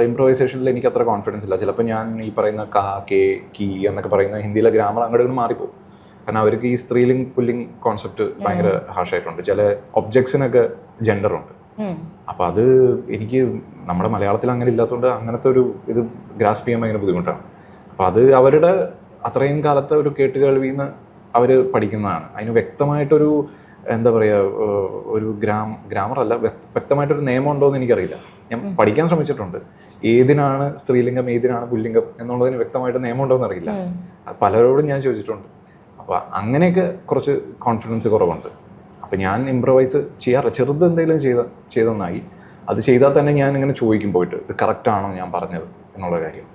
ഇംപ്രവൈസേഷനിൽ എനിക്ക് അത്ര കോൺഫിഡൻസ് ഇല്ല. ചിലപ്പോൾ ഞാൻ ഈ പറയുന്ന കാ കെ കീ എന്നൊക്കെ പറയുന്ന ഹിന്ദിയിലെ ഗ്രാമർ അങ്ങോട്ട് മാറിപ്പോകും. കാരണം അവർക്ക് ഈ സ്ത്രീലിംഗ് പുല്ലിംഗ് കോൺസെപ്റ്റ് ഭയങ്കര ഹാർഷായിട്ടുണ്ട്. ചില ഒബ്ജക്ട്സിനൊക്കെ ജെൻഡറുണ്ട്. അപ്പോൾ അത് എനിക്ക് നമ്മുടെ മലയാളത്തിൽ അങ്ങനെ ഇല്ലാത്തതുകൊണ്ട് അങ്ങനത്തെ ഒരു ഇത് ഗ്രാസ്പ് ചെയ്യാൻ ഭയങ്കര ബുദ്ധിമുട്ടാണ്. അപ്പോൾ അത് അവരുടെ അത്രയും കാലത്തെ ഒരു കേട്ടുകേൾവിയിൽ നിന്ന് അവർ പഠിക്കുന്നതാണ്. അതിന് വ്യക്തമായിട്ടൊരു എന്താ പറയുക ഒരു ഗ്രാമറല്ല, വ്യക്തമായിട്ടൊരു നിയമം ഉണ്ടോ എന്ന് എനിക്കറിയില്ല. ഞാൻ പഠിക്കാൻ ശ്രമിച്ചിട്ടുണ്ട്, ഏതിനാണ് സ്ത്രീലിംഗം ഏതിനാണ് പുല്ലിംഗം എന്നുള്ളതിന് വ്യക്തമായിട്ട് നിയമം ഉണ്ടോ എന്നറിയില്ല. പലരോടും ഞാൻ ചോദിച്ചിട്ടുണ്ട്. അപ്പോൾ അങ്ങനെയൊക്കെ കുറച്ച് കോൺഫിഡൻസ് കുറവുണ്ട്. അപ്പോൾ ഞാൻ ഇംപ്രവൈസ് ചെയ്യാറില്ല. ചെറുത് എന്തെങ്കിലും ചെയ്തെന്നായി അത് ചെയ്താൽ തന്നെ ഞാൻ ഇങ്ങനെ ചോദിക്കും പോയിട്ട്, ഇത് കറക്റ്റാണോ ഞാൻ പറഞ്ഞത് എന്നുള്ള കാര്യം.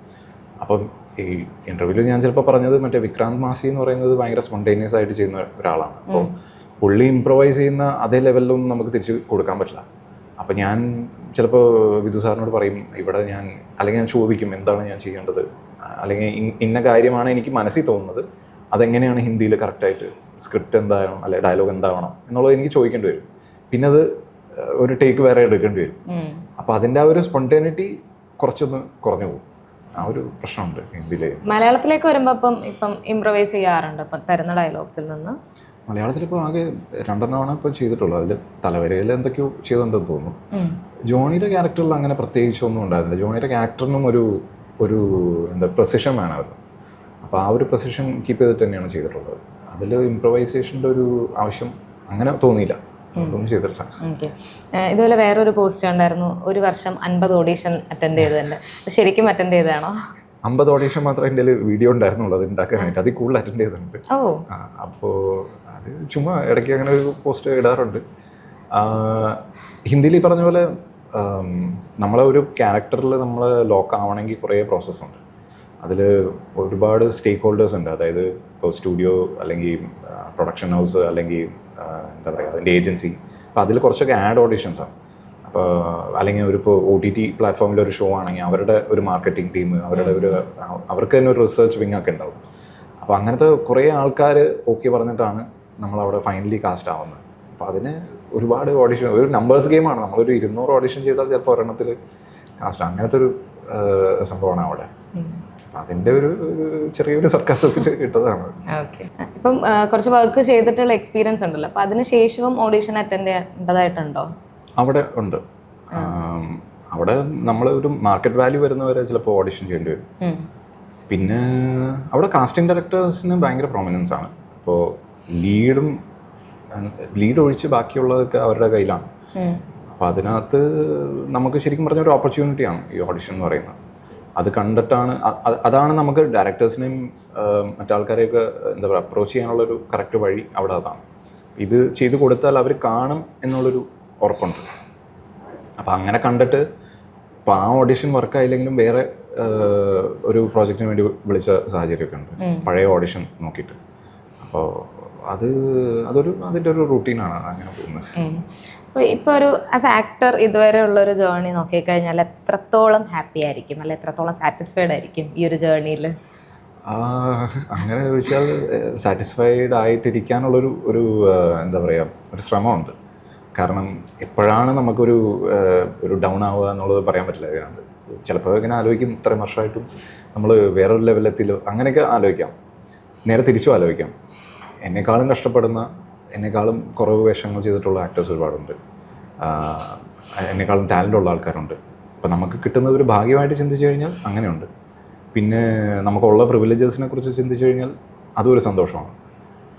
അപ്പം ഈ ഇൻ്റർവ്യൂവിൽ ഞാൻ ചിലപ്പോൾ പറഞ്ഞത് മറ്റേ വിക്രാന്ത് മാസി എന്ന് പറയുന്നത് ഭയങ്കര സ്പോണ്ടേനിയസ് ആയിട്ട് ചെയ്യുന്ന ഒരാളാണ്. അപ്പോൾ പുള്ളി ഇംപ്രവൈസ് ചെയ്യുന്ന അതേ ലെവലിലൊന്നും നമുക്ക് തിരിച്ച് കൊടുക്കാൻ പറ്റില്ല. അപ്പോൾ ഞാൻ ചിലപ്പോൾ വിധു സാറിനോട് പറയും ഇവിടെ അല്ലെങ്കിൽ ഞാൻ ചോദിക്കും എന്താണ് ഞാൻ ചെയ്യേണ്ടത്, അല്ലെങ്കിൽ ഇന്ന കാര്യമാണ് എനിക്ക് മനസ്സിൽ തോന്നുന്നത്, അതെങ്ങനെയാണ് ഹിന്ദിയിൽ കറക്റ്റായിട്ട് സ്ക്രിപ്റ്റ് എന്താവണം അല്ലെ ഡയലോഗ് എന്താവണം എന്നുള്ളത് എനിക്ക് ചോദിക്കേണ്ടി വരും. പിന്നെ അത് ഒരു ടേക്ക് വേറെ എടുക്കേണ്ടി വരും. അപ്പോൾ അതിൻ്റെ ആ ഒരു സ്പോണ്ടേനിറ്റി കുറച്ചൊന്ന് കുറഞ്ഞു പോകും. ആ ഒരു പ്രശ്നമുണ്ട് ഹിന്ദിയിൽ. മലയാളത്തിലേക്ക് വരുമ്പോൾ ഇപ്പം ഇംപ്രവൈസ് ചെയ്യാറുണ്ട് ഇപ്പം തരുന്ന ഡയലോഗ്സിൽ നിന്ന്? മലയാളത്തിലിപ്പോൾ ആകെ 2 ഇപ്പോൾ ചെയ്തിട്ടുള്ളൂ. അതിൽ തലവരയിൽ എന്തൊക്കെയോ ചെയ്തിട്ടുണ്ടെന്ന് തോന്നുന്നു. ജോണിയുടെ ക്യാരക്ടറിൽ അങ്ങനെ പ്രത്യേകിച്ചൊന്നും ഉണ്ടായിരുന്നില്ല. ജോണിയുടെ ക്യാരക്ടറിനും ഒരു എന്താ പ്രസിഷൻ വേണമായിരുന്നു. അപ്പോൾ ആ ഒരു പ്രസിഷൻ കീപ്പ് ചെയ്തിട്ട് തന്നെയാണ് ചെയ്തിട്ടുള്ളത്. അതിൽ ഇംപ്രവൈസേഷൻ്റെ ഒരു ആവശ്യം അങ്ങനെ തോന്നിയില്ല. ഒന്നും ചെയ്തിട്ടില്ല. ഓക്കെ. ഇതുപോലെ വേറൊരു പോസ്റ്റ് ഉണ്ടായിരുന്നു, 1 വർഷം 50 ഓഡീഷൻ അറ്റൻഡ് ചെയ്തതിൻ്റെ. ശരിക്കും അറ്റൻഡ് ചെയ്തതാണോ? 50 ഓഡീഷൻ മാത്രമേ എൻ്റെ വീഡിയോ ഉണ്ടായിരുന്നുള്ളൂ അത് ഉണ്ടാക്കാനായിട്ട്. അതിൽ കൂടുതൽ അറ്റൻഡ് ചെയ്തിട്ടുണ്ട്. അപ്പോൾ അത് ചുമ്മാ ഇടയ്ക്ക് അങ്ങനെ ഒരു പോസ്റ്റ് ഇടാറുണ്ട്. ഹിന്ദിയിൽ ഈ പറഞ്ഞ പോലെ നമ്മളെ ഒരു ക്യാരക്ടറിൽ നമ്മൾ ലോക്ക് ആവണമെങ്കിൽ കുറേ പ്രോസസ്സുണ്ട്. അതിൽ ഒരുപാട് സ്റ്റേക്ക് ഹോൾഡേഴ്സ് ഉണ്ട്. അതായത് ഇപ്പോൾ സ്റ്റുഡിയോ അല്ലെങ്കിൽ പ്രൊഡക്ഷൻ ഹൗസ് അല്ലെങ്കിൽ എന്താ പറയുക അതിൻ്റെ ഏജൻസി. അപ്പോൾ അതിൽ കുറച്ചൊക്കെ ആഡ് ഓഡിഷൻസാണ്. അപ്പോൾ അല്ലെങ്കിൽ ഇപ്പോൾ OTT പ്ലാറ്റ്ഫോമിൽ ഒരു ഷോ ആണെങ്കിൽ അവരുടെ ഒരു മാർക്കറ്റിംഗ് ടീം, അവർക്ക് തന്നെ ഒരു റിസർച്ച് വിങ് ഒക്കെ ഉണ്ടാവും. അപ്പോൾ അങ്ങനത്തെ കുറേ ആൾക്കാർ ഓക്കെ പറഞ്ഞിട്ടാണ് നമ്മളവിടെ ഫൈനലി കാസ്റ്റ് ആവുന്നത്. അപ്പോൾ അതിന് ഒരുപാട് ഓഡിഷൻ, ഒരു നമ്പേഴ്സ് ഗെയിമാണ്. നമ്മളൊരു 200 ഓഡിഷൻ ചെയ്താൽ ചിലപ്പോൾ ഒരെണ്ണത്തിൽ കാസ്റ്റ്, അങ്ങനത്തെ ഒരു സംഭവമാണ് അവിടെ. അതിൻ്റെ ഒരു ചെറിയൊരു സർക്കാസത്തിൽ ഇട്ടതാണ്. ഓക്കെ. ഇപ്പം കുറച്ച് വർക്ക് ചെയ്തിട്ടുള്ള എക്സ്പീരിയൻസ് ഉണ്ടല്ലോ, അപ്പം അതിന് ശേഷവും ഓഡീഷൻ അറ്റൻഡ് ചെയ്യേണ്ടതായിട്ടുണ്ടോ? അവിടെ ഉണ്ട്. അവിടെ നമ്മൾ ഒരു മാർക്കറ്റ് വാല്യൂ വരുന്നവരെ ചിലപ്പോൾ ഓഡിഷൻ ചെയ്യേണ്ടി വരും. പിന്നെ അവിടെ കാസ്റ്റിംഗ് ഡയറക്ടേഴ്സിന് ഭയങ്കര പ്രോമിനൻസ് ആണ്. അപ്പോൾ ലീഡ് ഒഴിച്ച് ബാക്കിയുള്ളതൊക്കെ അവരുടെ കയ്യിലാണ്. അപ്പോൾ അതിനകത്ത് നമുക്ക് ശരിക്കും പറഞ്ഞ ഒരു ഓപ്പർച്യൂണിറ്റിയാണ് ഈ ഓഡിഷൻ എന്ന് പറയുന്നത്. അത് കണ്ടിട്ടാണ്, അതാണ് നമുക്ക് ഡയറക്ടേഴ്സിനെയും മറ്റാൾക്കാരെയൊക്കെ എന്താ പറയുക അപ്രോച്ച് ചെയ്യാനുള്ളൊരു കറക്റ്റ് വഴി അവിടെ അതാണ്. ഇത് ചെയ്ത് കൊടുത്താൽ അവർ കാണും എന്നുള്ളൊരു ഉറപ്പുണ്ട്. അപ്പോൾ അങ്ങനെ കണ്ടിട്ട് ഇപ്പോൾ ആ ഓഡിഷൻ വർക്കായില്ലെങ്കിലും വേറെ ഒരു പ്രോജക്റ്റിന് വേണ്ടി വിളിച്ച സാഹചര്യമൊക്കെ ഉണ്ട്, പഴയ ഓഡിഷൻ നോക്കിയിട്ട്. അപ്പോൾ അതിൻ്റെ ഒരു റൂട്ടീനാണ് അങ്ങനെ പോകുന്നത്. ഇപ്പോൾ ഒരു ആസ് ആക്ടർ ഇതുവരെ ഉള്ളൊരു ജേർണി നോക്കിക്കഴിഞ്ഞാൽ എത്രത്തോളം ഹാപ്പി ആയിരിക്കും, അല്ലെ എത്രത്തോളം സാറ്റിസ്ഫൈഡ് ആയിരിക്കും ഈ ഒരു ജേർണിയിൽ? അങ്ങനെ ചോദിച്ചാൽ സാറ്റിസ്ഫൈഡ് ആയിട്ടിരിക്കാനുള്ളൊരു എന്താ പറയുക ഒരു ശ്രമമുണ്ട്. കാരണം എപ്പോഴാണ് നമുക്കൊരു ഡൗൺ ആവുക എന്നുള്ളത് പറയാൻ പറ്റില്ല ഇതിനകത്ത്. ചിലപ്പോൾ ഇങ്ങനെ ആലോചിക്കും, ഇത്രയും വർഷമായിട്ടും നമ്മൾ വേറൊരു ലെവലെത്തിലോ അങ്ങനെയൊക്കെ ആലോചിക്കാം. നേരെ തിരിച്ചും ആലോചിക്കാം. എന്നെക്കാളും കഷ്ടപ്പെടുന്ന, എന്നെക്കാളും കുറവ് വേഷങ്ങൾ ചെയ്തിട്ടുള്ള ആക്ടേഴ്സ് ഒരുപാടുണ്ട്, എന്നെക്കാളും ടാലൻ്റ് ഉള്ള ആൾക്കാരുണ്ട്. അപ്പോൾ നമുക്ക് കിട്ടുന്നത് ഒരു ഭാഗ്യമായിട്ട് ചിന്തിച്ചു കഴിഞ്ഞാൽ അങ്ങനെയുണ്ട്. പിന്നെ നമുക്കുള്ള പ്രിവിലേജസിനെ കുറിച്ച് ചിന്തിച്ചു കഴിഞ്ഞാൽ അതും ഒരു സന്തോഷമാണ്.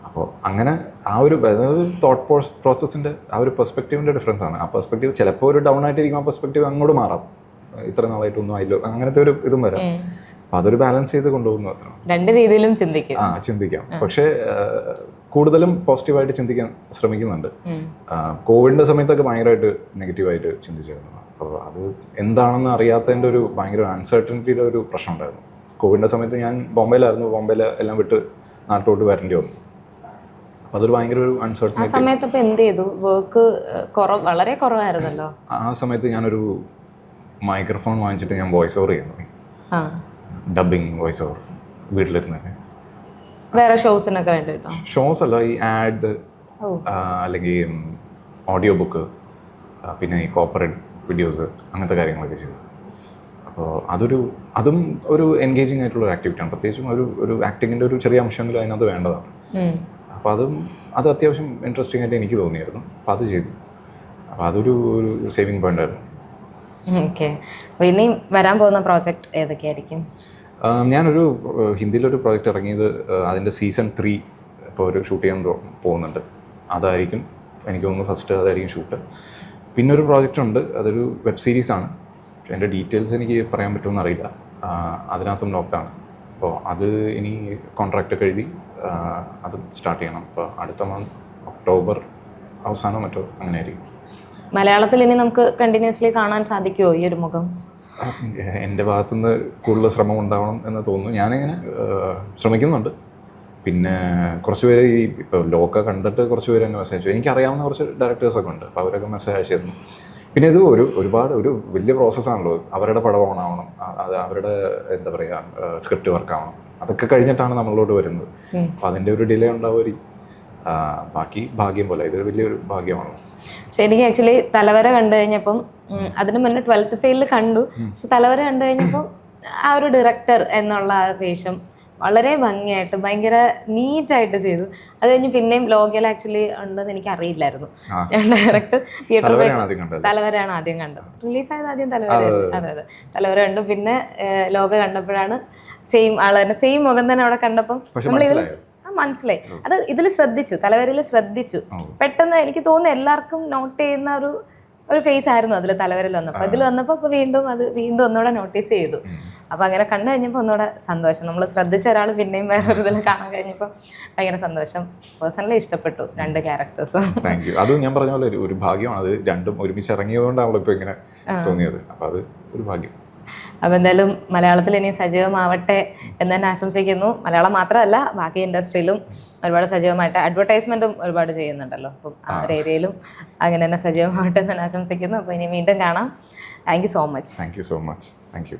അപ്പോൾ അങ്ങനെ ആ ഒരു തോട്ട് പ്രോസസ്സിൻ്റെ ആ ഒരു പെർസ്പെക്റ്റീവിൻ്റെ ഡിഫറൻസ് ആണ്. ആ പെർസ്പെക്റ്റീവ് ചിലപ്പോൾ ഒരു ഡൗൺ ആയിട്ടിരിക്കും, ആ പെർസ്പെക്റ്റീവ് അങ്ങോട്ട് മാറാം. ഇത്ര നാളായിട്ടൊന്നും ആയില്ലോ, അങ്ങനത്തെ ഒരു ഇതും വരാം. അപ്പോൾ അതൊരു ബാലൻസ് ചെയ്ത് കൊണ്ടുപോകുന്നു അത്ര. രണ്ട് രീതിയിലും ചിന്തിക്കാം. പക്ഷേ കൂടുതലും പോസിറ്റീവായിട്ട് ചിന്തിക്കാൻ ശ്രമിക്കുന്നുണ്ട്. കോവിഡിൻ്റെ സമയത്തൊക്കെ ഭയങ്കരമായിട്ട് നെഗറ്റീവായിട്ട് ചിന്തിച്ചിരുന്നു. അപ്പോൾ അത് എന്താണെന്ന് അറിയാത്തതിൻ്റെ ഒരു ഭയങ്കര അൺസർട്ടനിറ്റിയുടെ ഒരു പ്രശ്നം ഉണ്ടായിരുന്നു. കോവിഡിൻ്റെ സമയത്ത് ഞാൻ ബോംബെയിലായിരുന്നു. ബോംബെയിൽ എല്ലാം വിട്ട് നാട്ടിലോട്ട് വരേണ്ടി വന്നു. അപ്പോൾ അതൊരു ഭയങ്കര ഒരു അൺസർട്ടനിറ്റി. ആ സമയത്ത് അപ്പോൾ എന്ത് ചെയ്തു? വർക്ക് വളരെ കുറവായിരുന്നല്ലോ. ആ സമയത്ത് ഞാനൊരു മൈക്രോഫോൺ വാങ്ങിച്ചിട്ട് ഞാൻ വോയിസ് ഓവർ ചെയ്യുന്നു, ഡബിങ് വോയിസ് ഓവർ വീട്ടിലിരുന്ന് തന്നെ. വേറെ ഷോസിനൊക്കെ വേണ്ടിട്ടോ? ഷോസ് അല്ല, ഈ ആഡ് അല്ലെങ്കിൽ ഓഡിയോ ബുക്ക്, പിന്നെ ഈ കോർപ്പറേറ്റ് വീഡിയോസ്, അങ്ങനത്തെ കാര്യങ്ങളൊക്കെ ചെയ്തു. അപ്പോൾ അതും ഒരു എൻഗേജിങ് ആയിട്ടുള്ള ഒരു ആക്ടിവിറ്റിയാണ്. പ്രത്യേകിച്ചും ഒരു ആക്ടിങ്ങിൻ്റെ ഒരു ചെറിയ അംശമെങ്കിലും അതിനകത്ത് വേണ്ടതാണ്. അപ്പോൾ അത് അത്യാവശ്യം ഇൻട്രസ്റ്റിംഗ് ആയിട്ട് എനിക്ക് തോന്നിയായിരുന്നു. അപ്പോൾ അത് ചെയ്തു. അപ്പോൾ അതൊരു സേവിങ് പോയിന്റ് ആയിരുന്നു. ഓക്കെ. അപ്പോൾ ഇനി വരാൻ പോകുന്ന പ്രോജക്റ്റ് ഏതൊക്കെയായിരിക്കും? ഞാനൊരു ഹിന്ദിയിലൊരു പ്രോജക്റ്റ് ഇറങ്ങിയത്, അതിൻ്റെ സീസൺ 3 ഇപ്പോൾ ഒരു ഷൂട്ട് ചെയ്യാൻ പോകുന്നുണ്ട്. അതായിരിക്കും എനിക്ക് തോന്നുന്നു ഫസ്റ്റ് അതായിരിക്കും ഷൂട്ട്. പിന്നെ ഒരു പ്രോജക്റ്റ് ഉണ്ട്, അതൊരു വെബ് സീരീസാണ്. എൻ്റെ ഡീറ്റെയിൽസ് എനിക്ക് പറയാൻ പറ്റുമെന്ന് അറിയില്ല. അതിനകത്തും ലോക്ക്ഡാണ്. അപ്പോൾ അത് ഇനി കോൺട്രാക്റ്റ് എഴുതി അത് സ്റ്റാർട്ട് ചെയ്യണം. അപ്പോൾ അടുത്ത ഒക്ടോബർ അവസാനം മറ്റോ അങ്ങനെ ആയിരിക്കും. മലയാളത്തിൽ ഇനി നമുക്ക് കണ്ടിന്യൂസ്ലി കാണാൻ സാധിക്കുമോ ഈ ഒരു മുഖം? എൻ്റെ ഭാഗത്തുനിന്ന് കൂടുതൽ ശ്രമം ഉണ്ടാവണം എന്ന് തോന്നുന്നു. ഞാനിങ്ങനെ ശ്രമിക്കുന്നുണ്ട്. പിന്നെ കുറച്ച് പേര് ഇപ്പോൾ ലോക്ക കണ്ടിട്ട് കുറച്ച് പേര് എന്നെ മെസ്സേജ് അയച്ചു. എനിക്കറിയാവുന്ന കുറച്ച് ഡയറക്ടേഴ്സൊക്കെ ഉണ്ട്. അപ്പോൾ അവരൊക്കെ മെസ്സേജ് അയച്ചിരുന്നു. പിന്നെ ഇത് ഒരുപാട് വലിയ പ്രോസസ്സാണല്ലോ. അവരുടെ പടം ഓണാവണം, അത് അവരുടെ എന്താ പറയുക സ്ക്രിപ്റ്റ് വർക്കാവണം, അതൊക്കെ കഴിഞ്ഞിട്ടാണ് നമ്മളോട് വരുന്നത്. അപ്പോൾ അതിൻ്റെ ഒരു ഡിലേ ഉണ്ടാവുമായിരിക്കും. ബാക്കി ഭാഗ്യം പോലെ ഇതൊരു വലിയൊരു ഭാഗ്യമാണ്. ശരിക്കും ആക്ച്വലി തലവര കണ്ടു കഴിഞ്ഞപ്പം, അതിന് മുന്നേ 12th ഫെയിലിൽ കണ്ടു. പക്ഷെ തലവര കണ്ടു കഴിഞ്ഞപ്പോൾ ആ ഒരു ഡയറക്ടർ എന്നുള്ള ആ വേഷം വളരെ ഭംഗിയായിട്ട് ഭയങ്കര നീറ്റായിട്ട് ചെയ്തു. അത് കഴിഞ്ഞ് പിന്നെയും ലോകയിൽ ആക്ച്വലി ഉണ്ടെന്ന് എനിക്ക് അറിയില്ലായിരുന്നു. ഞാൻ ഡയറക്റ്റ് തിയേറ്ററിൽ തലവരയാണ് ആദ്യം കണ്ടത്. റിലീസായത് ആദ്യം തലവര. അതെ, തലവര കണ്ടു. പിന്നെ ലോക കണ്ടപ്പോഴാണ് സെയിം ആൾ തന്നെ, സെയിം മുഖം തന്നെ അവിടെ കണ്ടപ്പം നമ്മളിതിൽ മനസ്സിലായി. അത് ഇതിൽ ശ്രദ്ധിച്ചു, തലവരയിൽ ശ്രദ്ധിച്ചു. പെട്ടെന്ന് എനിക്ക് തോന്നുന്നു എല്ലാവർക്കും നോട്ട് ചെയ്യുന്ന ഒരു ഫേസ് ആയിരുന്നു അതിൽ തലവരയിൽ വന്നപ്പോൾ. അതിൽ വന്നപ്പോൾ അപ്പോൾ വീണ്ടും ഒന്നുകൂടെ നോട്ടീസ് ചെയ്തു. അപ്പോൾ അങ്ങനെ കണ്ടു കഴിഞ്ഞപ്പോൾ ഒന്നുകൂടെ സന്തോഷം. നമ്മൾ ശ്രദ്ധിച്ച ഒരാൾ പിന്നെയും വേറൊരു ഇതിൽ കാണാൻ കഴിഞ്ഞപ്പോൾ ഭയങ്കര സന്തോഷം. പേഴ്സണലി ഇഷ്ടപ്പെട്ടു രണ്ട് ക്യാരക്ടേഴ്സും. Thank you. അതും ഞാൻ പറഞ്ഞ പോലെ ഒരു ഭാഗ്യമാണ്. അത് രണ്ടും ഒരുമിച്ച് ഇറങ്ങിയതുകൊണ്ടാണ് ഇപ്പോൾ ഇങ്ങനെ തോന്നിയത്. അപ്പോൾ അത് ഒരു ഭാഗ്യം. അപ്പോൾ എന്തായാലും മലയാളത്തിൽ ഇനി സജീവമാവട്ടെ എന്ന് തന്നെ ആശംസിക്കുന്നു. മലയാളം മാത്രമല്ല ബാക്കി ഇൻഡസ്ട്രിയിലും ഒരുപാട് സജീവമായിട്ട്, അഡ്വർടൈസ്മെൻറ്റും ഒരുപാട് ചെയ്യുന്നുണ്ടല്ലോ. അപ്പം ആ ഒരു ഏരിയയിലും അങ്ങനെ തന്നെ സജീവമാവട്ടെ എന്ന് തന്നെ ആശംസിക്കുന്നു. അപ്പോൾ ഇനി വീണ്ടും കാണാം. Thank you so much. Thank you so much. Thank you.